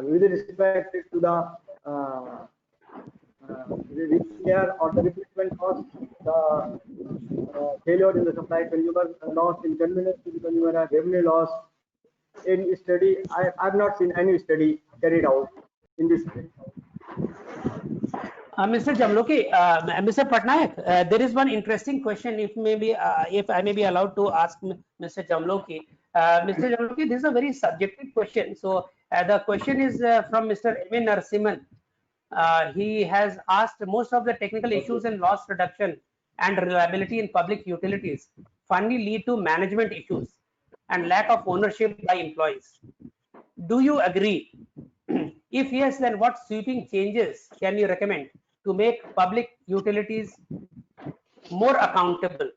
with respect to the repair or the replacement cost, the failure in the supply, consumer loss, inconvenience to the consumer, revenue loss. In study, I have not seen any study carried out in this way. Mr. Jamloki, Mr. Patnaik, there is one interesting question, if I may be allowed to ask Mr. Jamloki. Mr. Jamloki, this is a very subjective question. So the question is from Mr. M. Narasimhan. He has asked, most of the technical issues in loss reduction and reliability in public utilities finally lead to management issues and lack of ownership by employees. Do you agree? If yes, then what sweeping changes can you recommend to make public utilities more accountable?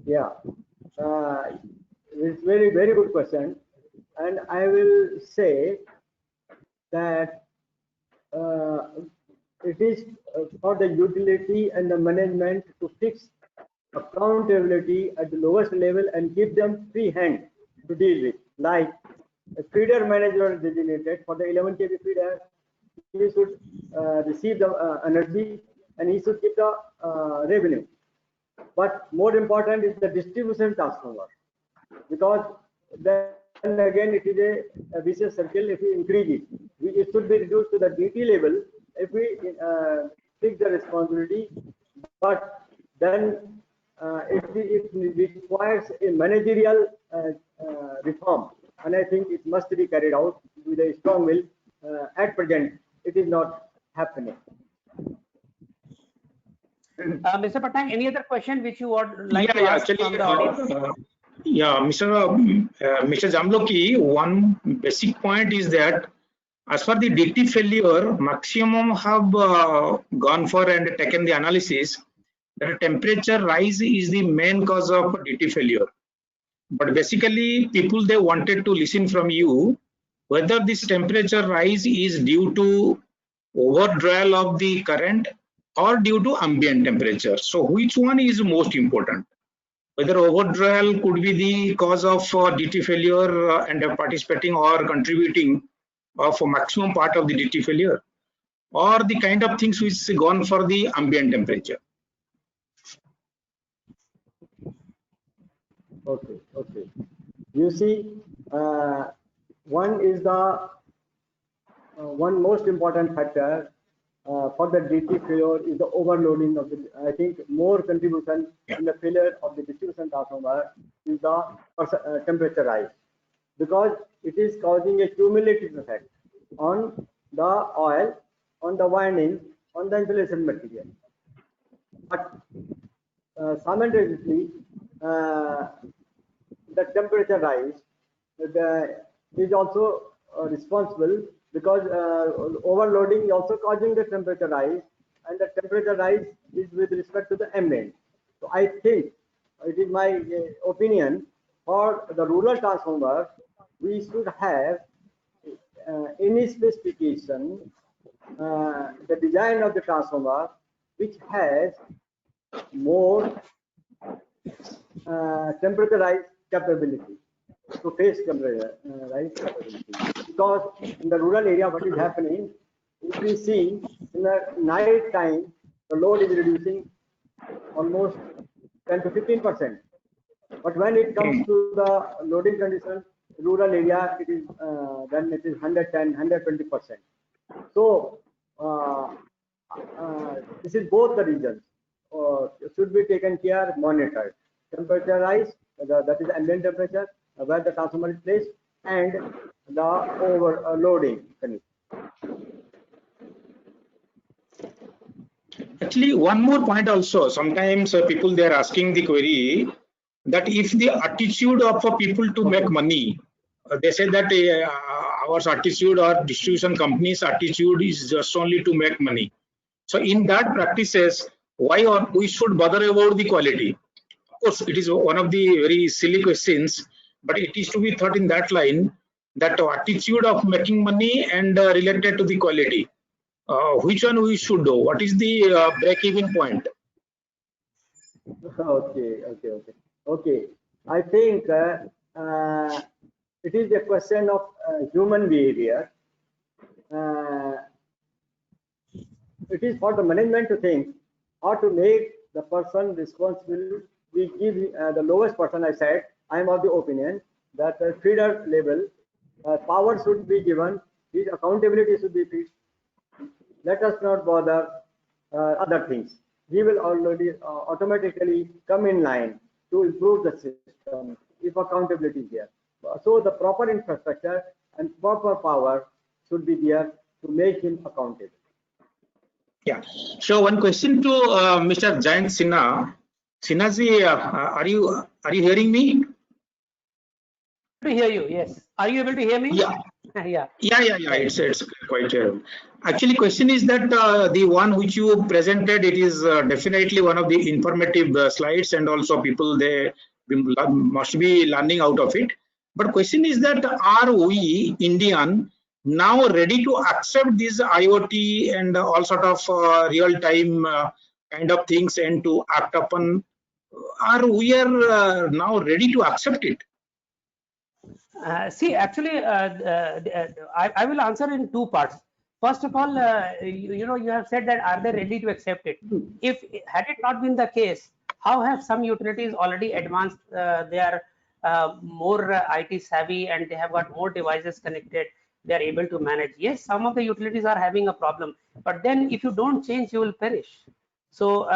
Yeah. It's very good question, and I will say that it is for the utility and the management to fix accountability at the lowest level and give them free hand to deal with, like a feeder manager designated for the 11 kV feeder. he should receive the energy and he should keep the revenue. But more important is the distribution transformer, because then again it is a vicious circle. If we increase it, it should be reduced to the DT level if we fix the responsibility, but then it requires a managerial reform, and I think it must be carried out with a strong will. At present, it is not happening. Mr. Patnaik, any other question which you would like to Yeah, ask actually, from the audience? Mr. Jamloki, one basic point is that as for the DT failure, maximum have gone for and taken the analysis that temperature rise is the main cause of DT failure. But basically, people they wanted to listen from you whether this temperature rise is due to overdrawal of the current or due to ambient temperature. So which one is most important? Whether overdrawal could be the cause of DT failure and participating or contributing of a maximum part of the DT failure, or the kind of things which gone for the ambient temperature. Okay, okay. You see, one is the one most important factor for the DT failure is the overloading of the. I think more contribution in the failure of the distribution transformer is the temperature rise, because it is causing a cumulative effect on the oil, on the winding, on the insulation material. But simultaneously, the temperature rise is also responsible, because overloading is also causing the temperature rise, and the temperature rise is with respect to the ambient. So I think it is my opinion, for the rural transformer, we should have any specification, the design of the transformer which has more temperature rise capability, to face temperature rise capability. Because in the rural area, what is happening, if we see in the night time, the load is reducing almost 10 to 15%. But when it comes to the loading condition, rural area, it is then it is 110, 120%. So this is both the reasons should be taken care, monitored. Temperature rise, that is ambient temperature where the transformer is placed, and the overloading condition. Actually, one more point also. Sometimes people they are asking the query that if the attitude of people to make money, they say that our attitude or distribution companies' attitude is just only to make money. So in that practices, why we should bother about the quality? Of course, it is one of the very silly questions, but it is to be thought in that line, that attitude of making money and related to the quality. Which one we should do? What is the break-even point? Okay. I think it is a question of human behavior. It is for the management to think how to make the person responsible. We give the lowest person. I said I am of the opinion that the feeder level power should be given. His accountability should be fixed. Let us not bother other things. He will already automatically come in line to improve the system if accountability is there. So the proper infrastructure and proper power should be there to make him accountable. Yeah. So one question to Mr. Jayant Sinha. Sinhaji, are you hearing me? To hear you, yes. Are you able to hear me? Yeah. Yeah. It's quite actually question is that the one which you presented, it is definitely one of the informative slides, and also people they must be learning out of it. But question is that are we Indian now ready to accept this IoT and all sort of real time kind of things and to act upon? Are we now ready to accept it? See, actually, I will answer in two parts. first of all, you have said that are they ready to accept it? If had it not been the case, how have some utilities already advanced? They are more IT savvy and they have got more devices connected. They are able to manage. Yes, some of the utilities are having a problem, but then if you don't change, you will perish. So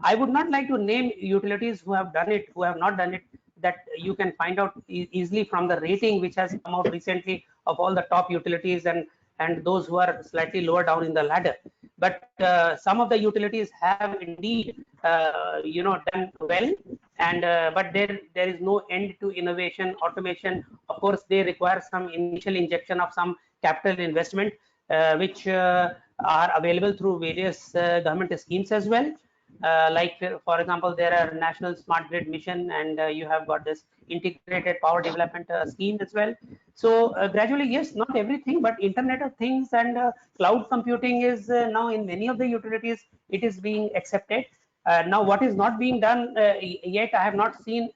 I would not like to name utilities who have done it, who have not done it. That you can find out easily from the rating which has come out recently of all the top utilities and those who are slightly lower down in the ladder. But some of the utilities have indeed done well, and but there is no end to innovation, automation. Of course, they require some initial injection of some capital investment, which are available through various government schemes as well. Like for example, there are National Smart Grid Mission, and you have got this integrated power development scheme as well. So gradually, yes, not everything, but Internet of Things and cloud computing is now in many of the utilities, it is being accepted. Now, what is not being done yet, I have not seen.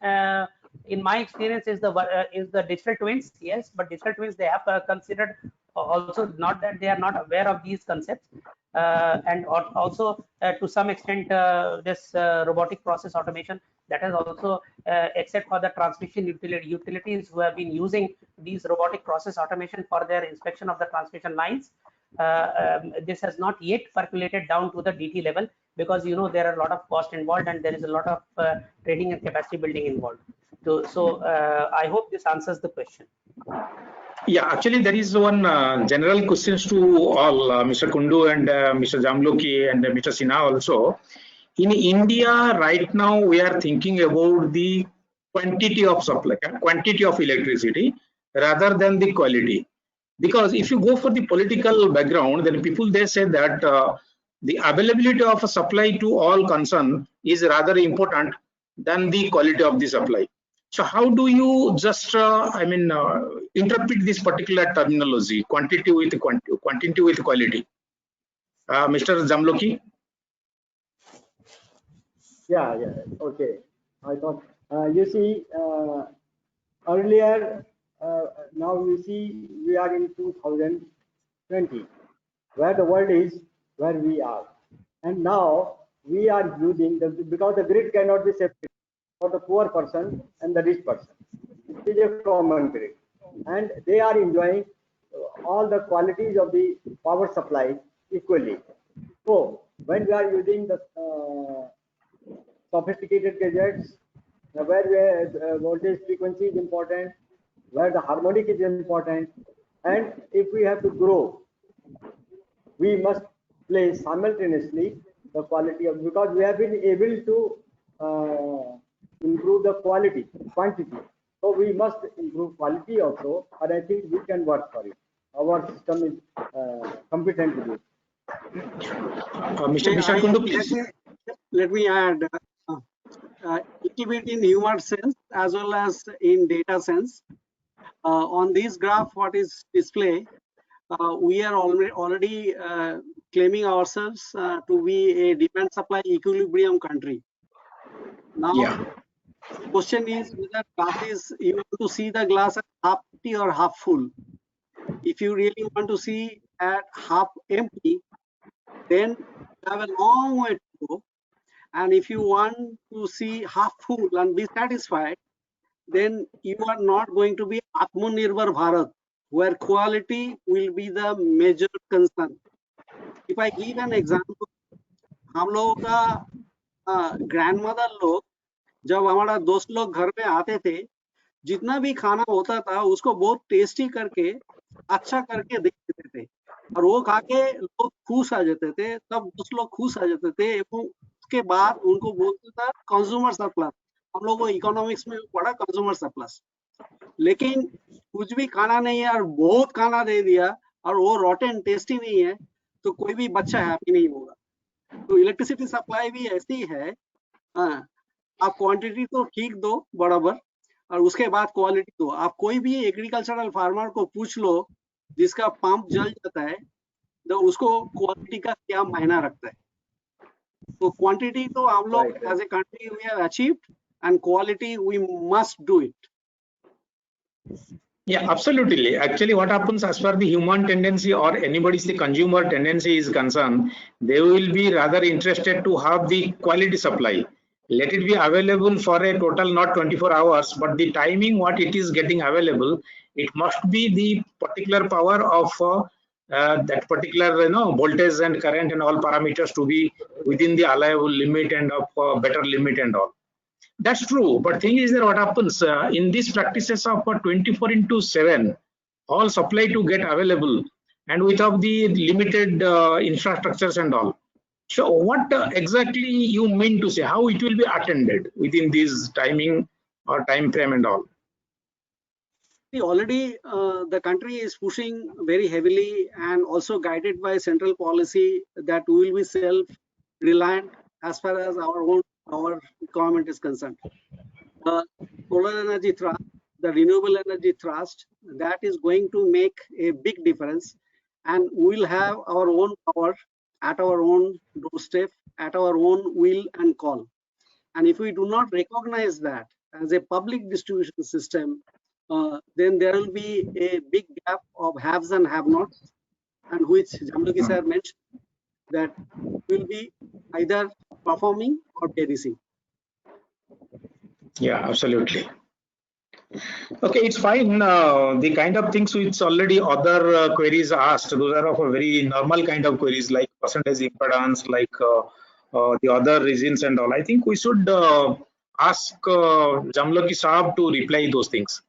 In my experience, is the digital twins. Yes, but digital twins they have considered also, not that they are not aware of these concepts. And also to some extent this robotic process automation, that has also except for the transmission utilities who have been using these robotic process automation for their inspection of the transmission lines, this has not yet percolated down to the DT level, because there are a lot of cost involved and there is a lot of training and capacity building involved. So I hope this answers the question. Yeah, actually, there is one general questions to all, Mr. Kundu and Mr. Jamloki and Mr. Sinha also. In India, right now, we are thinking about the quantity of supply, quantity of electricity, rather than the quality. Because if you go for the political background, then people they say that the availability of a supply to all concerned is rather important than the quality of the supply. So how do you just, interpret this particular terminology, quantity with quality? Mr. Jamloki? Yeah, okay. I thought, you see, earlier, now you see, we are in 2020, where the world is, where we are. And now we are using, because the grid cannot be separated for the poor person and the rich person. It is a common grid. And they are enjoying all the qualities of the power supply equally. So when we are using the sophisticated gadgets, where voltage frequency is important, where the harmonic is important, and if we have to grow, we must play simultaneously the quality of, because we have been able to improve the quantity. So we must improve quality also, and I think we can work for it. Our system is competent to do it. Mr. Kundu, please. Let me add a little bit in humor sense as well as in data sense. On this graph, what is display, we are already claiming ourselves to be a demand supply equilibrium country. Now, the question is whether glass is, you want to see the glass as half empty or half full. If you really want to see at half empty, then you have a long way to go. And if you want to see half full and be satisfied, then you are not going to be Atmanirbhar Bharat, where quality will be the major concern. If I give an example, हम लोगों का grandmother लोग जब हमारा दोस्त लोग घर में आते थे, जितना भी खाना होता था उसको बहुत टेस्टी करके अच्छा करके दे देते थे, और वो खा के लोग खुश आ जाते थे, तब दोस्त लोग खुश आ जाते थे। उसके बाद उनको बोलते था कंज्यूमर सरप्लस। हम लोग को इकोनॉमिक्स में पढ़ा कंज्यूमर सरप्लस, लेकिन कुछ भी खाना नहीं है और बहुत खाना दे दिया और वो रोटेन टेस्टी नहीं है, तो कोई भी बच्चा हैप्पी नहीं होगा। तो इलेक्ट्रिसिटी सप्लाई भी ऐसी है, आप क्वांटिटी तो ठीक दो बराबर, और उसके बाद क्वालिटी दो। आप कोई भी एग्रीकल्चरल फार्मर को पूछ लो जिसका पंप जल जाता है, तो उसको क्वालिटी का क्या मायना रखता है। तो क्वांटिटी तो हम लोग as a country we have achieved, and quality we must do it. Yeah, absolutely. Actually, what happens as far the human tendency or anybody's the consumer tendency is concerned, they will be rather interested to have the quality supply. Let it be available for a total not 24 hours, but the timing what it is getting available, it must be the particular power of that particular voltage and current and all parameters to be within the allowable limit and of better limit and all. That's true, but thing is that what happens in these practices of 24 into 7, all supply to get available and without the limited infrastructures and all. So what exactly you mean to say, how it will be attended within this timing or time frame and all? See, already the country is pushing very heavily and also guided by central policy that we will be self-reliant as far as our own power requirement is concerned. The solar energy thrust, the renewable energy thrust, that is going to make a big difference, and we will have our own power at our own doorstep, at our own will and call. And if we do not recognize that as a public distribution system, then there will be a big gap of haves and have-nots, and which Jamloki sir mentioned that will be either performing or perishing. Yeah, absolutely. Okay, it's fine. The kind of things which already other queries asked, those are of a very normal kind of queries like percentage impedance, like the other reasons and all. I think we should ask Jamloki Saab to reply those things.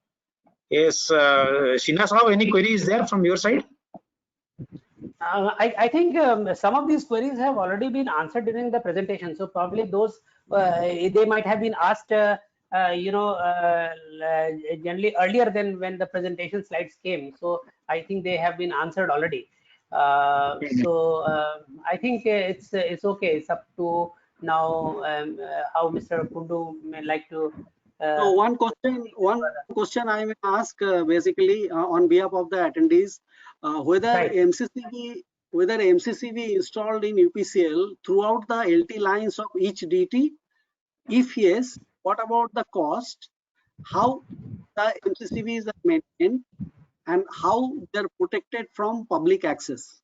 Yes, Shina Saab, any queries there from your side? I think some of these queries have already been answered during the presentation. So probably those they might have been asked, generally earlier than when the presentation slides came. So I think they have been answered already. I think it's okay. It's up to now how Mr. Kundu may like to. So one question I may ask basically on behalf of the attendees, whether Right. MCCV installed in UPCL throughout the LT lines of each DT. If yes, what about the cost? How the MCCVs are maintained and how they're protected from public access?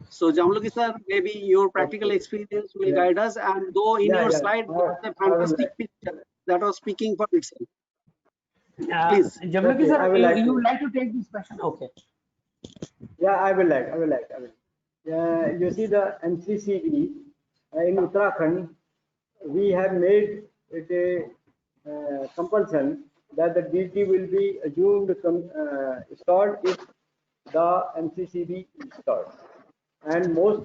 So Jamloki sir, maybe your practical experience will guide us. And though in your slide, there's a fantastic picture that was speaking for itself. Please. Jamloki Okay, I sir, will like you to. would like to take this question? Okay. Yeah, I will like. You see the MCCV in Uttarakhand, we have made it a compulsion that the DT will be assumed installed if the MCCV is installed. And most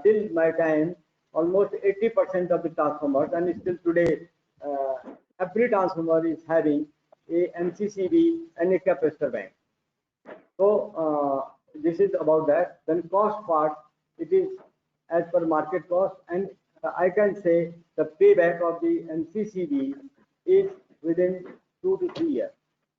till my time, almost 80% of the transformers, and still today, every transformer is having a MCCV and a capacitor bank. So this is about that. Then cost part, it is as per market cost, and I can say the payback of the MCCV is within 2 to 3 years.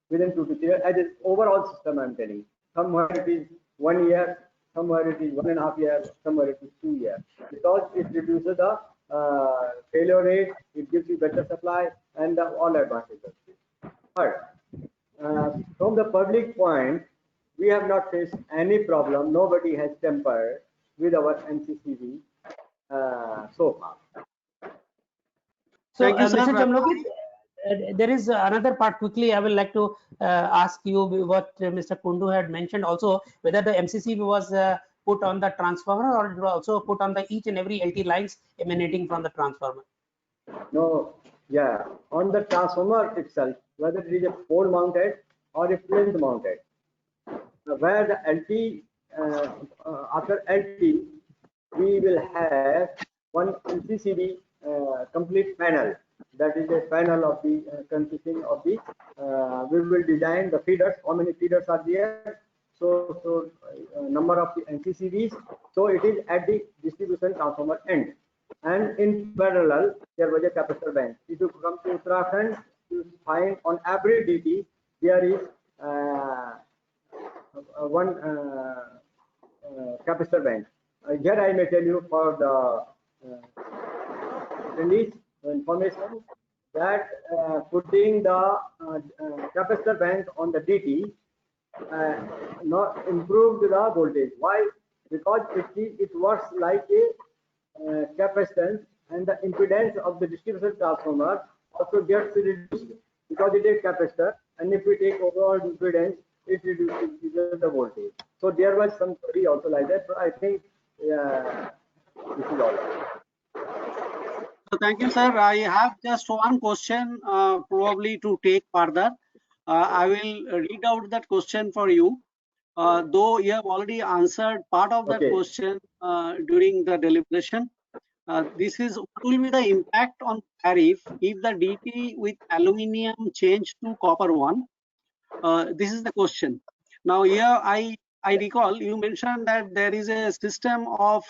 Within 2 to 3 years, as an overall system, I'm telling. Somewhere it is 1 year, somewhere it is 1.5 years, somewhere it is 2 years, because it reduces the failure rate, it gives you better supply, and all advantages. Third, from the public point, we have not faced any problem. Nobody has tampered with our MCCV so far. So, Thank you, sir. Mr. Jamloki, there is another part quickly. I would like to ask you what Mr. Kundu had mentioned also, whether the MCCV was put on the transformer or it was also put on the each and every LT lines emanating from the transformer. No, yeah, on the transformer itself, whether it is a pole mounted or a plinth mounted, where the LT, after LT, we will have one MCCV complete panel. That is a panel of the consisting of the, we will design the feeders, how many feeders are there, so number of the MCCVs. So it is at the distribution transformer end. And in parallel, there was a capacitor bank. If you come to Uttarakhand, you find on every DT, there is one capacitor bank. Here I may tell you for the release information that putting the capacitor bank on the DT not improved the voltage. Why? Because it works like a capacitance, and the impedance of the distribution transformer also gets reduced because it is capacitor, and if we take overall impedance, it reduces the voltage. So there was some query also like that. So I think this is all. So thank you, sir. I have just one question, probably to take further. I will read out that question for you. Though you have already answered part of that Okay. question during the deliberation. This is what will be the impact on tariff if the DT with aluminium change to copper one? This is the question. Now here I recall you mentioned that there is a system of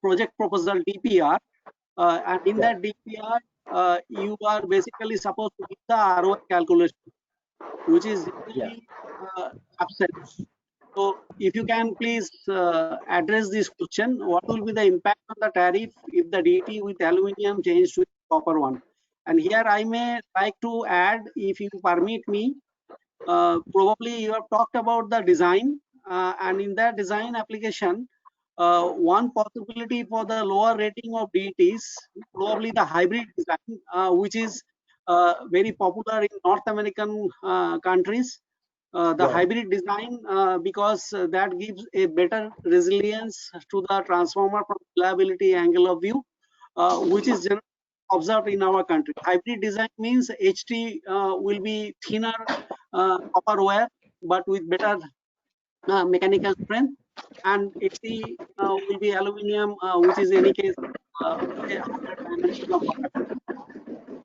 project proposal DPR, and in that DPR you are basically supposed to give the ROI calculation, which is usually absent. So if you can please address this question, what will be the impact on the tariff if the DT with aluminium changed with copper one? And here I may like to add, if you permit me, probably you have talked about the design, and in that design application, one possibility for the lower rating of DTs, probably the hybrid design, which is very popular in North American countries. The hybrid design, because that gives a better resilience to the transformer from reliability angle of view, which is generally observed in our country. Hybrid design means HT will be thinner copper wire, but with better mechanical strength, and HT will be aluminium, which is in any case a higher dimension of copper.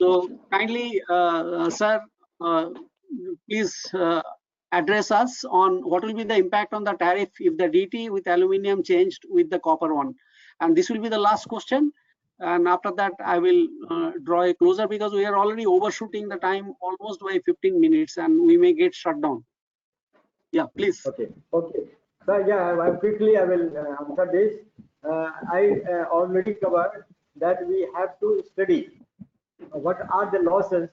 So kindly, sir, please address us on what will be the impact on the tariff if the DT with aluminium changed with the copper one. And this will be the last question. And after that, I will draw a closer, because we are already overshooting the time almost by 15 minutes and we may get shut down. Yeah, please. Okay. So yeah, quickly I will answer this. I already covered that we have to study what are the losses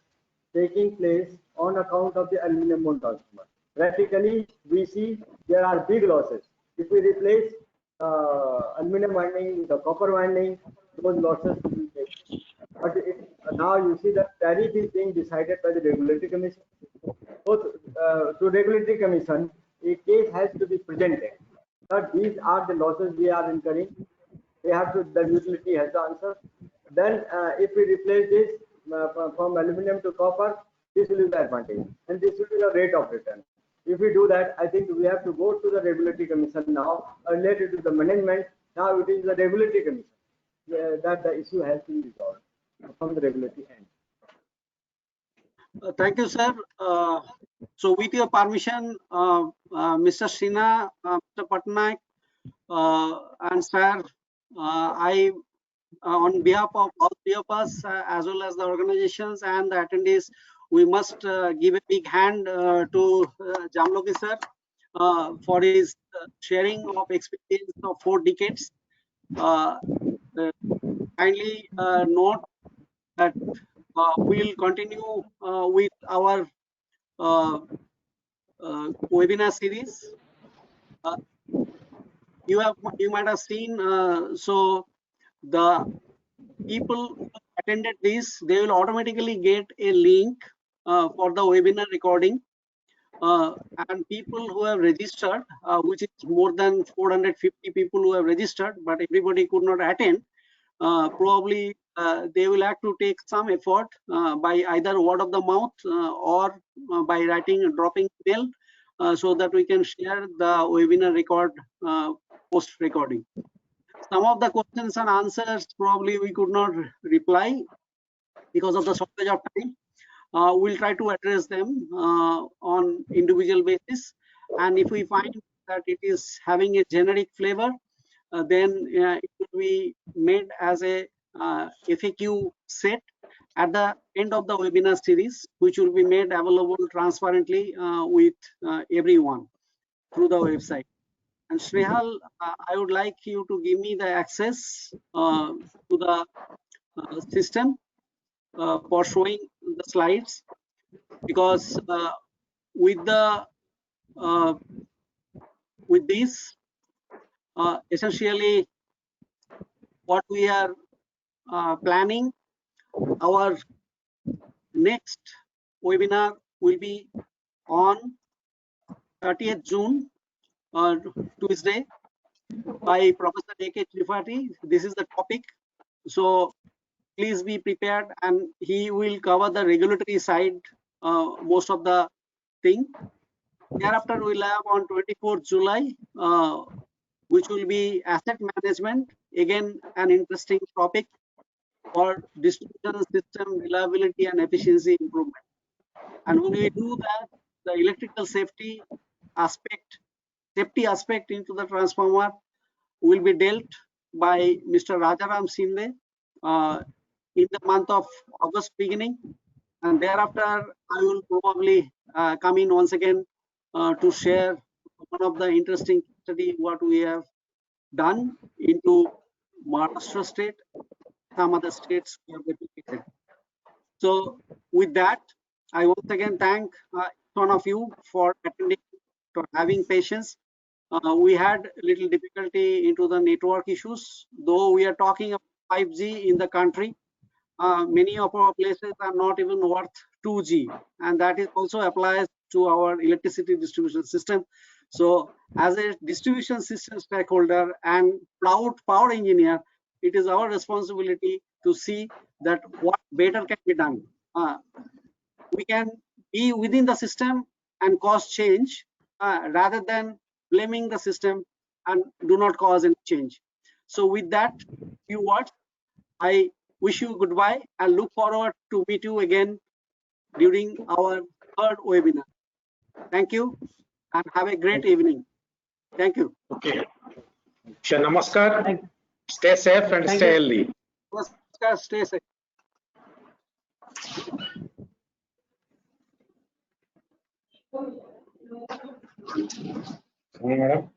taking place on account of the aluminum mono transformer. Practically, we see there are big losses. If we replace aluminum winding with the copper winding, those losses will be taken. But now you see that tariff is being decided by the regulatory commission. Both to regulatory commission, a case has to be presented. But these are the losses we are incurring. They have to, the utility has to answer. Then if we replace this from aluminum to copper, this will be the advantage, and this will be the rate of return. If we do that, I think we have to go to the regulatory commission now. Earlier it is the management, now it is the regulatory commission that the issue has been resolved from the regulatory end. Thank you, sir. So with your permission, Mr. Sinha, Mr. Patnaik, and sir, I, on behalf of all three of us, as well as the organizations and the attendees, we must give a big hand to Jamloki sir for his sharing of experience of 4 decades. Kindly note that we will continue with our webinar series. You might have seen, so the people who attended this, they will automatically get a link for the webinar recording, and people who have registered, which is more than 450 people who have registered, but everybody could not attend. Probably they will have to take some effort by either word of the mouth or by writing, dropping mail, so that we can share the webinar record post recording. Some of the questions and answers probably we could not reply because of the shortage of time. We'll try to address them on individual basis, and if we find that it is having a generic flavor, then it will be made as a FAQ set at the end of the webinar series, which will be made available transparently with everyone through the website. And Snehal, I would like you to give me the access to the system for showing the slides, because with the with this, essentially what we are planning, our next webinar will be on 30th June, Tuesday, by Professor A.K. Tripathi. This is the topic. So please be prepared, and he will cover the regulatory side, most of the thing. Thereafter, we'll have on 24th July, which will be asset management. Again, an interesting topic for distribution system reliability and efficiency improvement. And when we do that, the electrical safety aspect into the transformer will be dealt by Mr. Rajaram Shinde in the month of August beginning. And thereafter, I will probably come in once again to share one of the interesting study what we have done into Maharashtra state, some other states we have replicated. So with that, I once again thank each one of you for attending, for having patience. We had a little difficulty into the network issues, though we are talking about 5G in the country. Many of our places are not even worth 2G, and that is also applies to our electricity distribution system. So as a distribution system stakeholder and cloud power engineer, it is our responsibility to see that what better can be done. We can be within the system and cause change rather than blaming the system and do not cause any change. So with that few words, I wish you goodbye and look forward to meet you again during our third webinar. Thank you and have a great evening. Thank you. Okay. Namaskar. Thank you. Stay safe and Thank stay you. healthy. Namaskar, stay safe. Madam.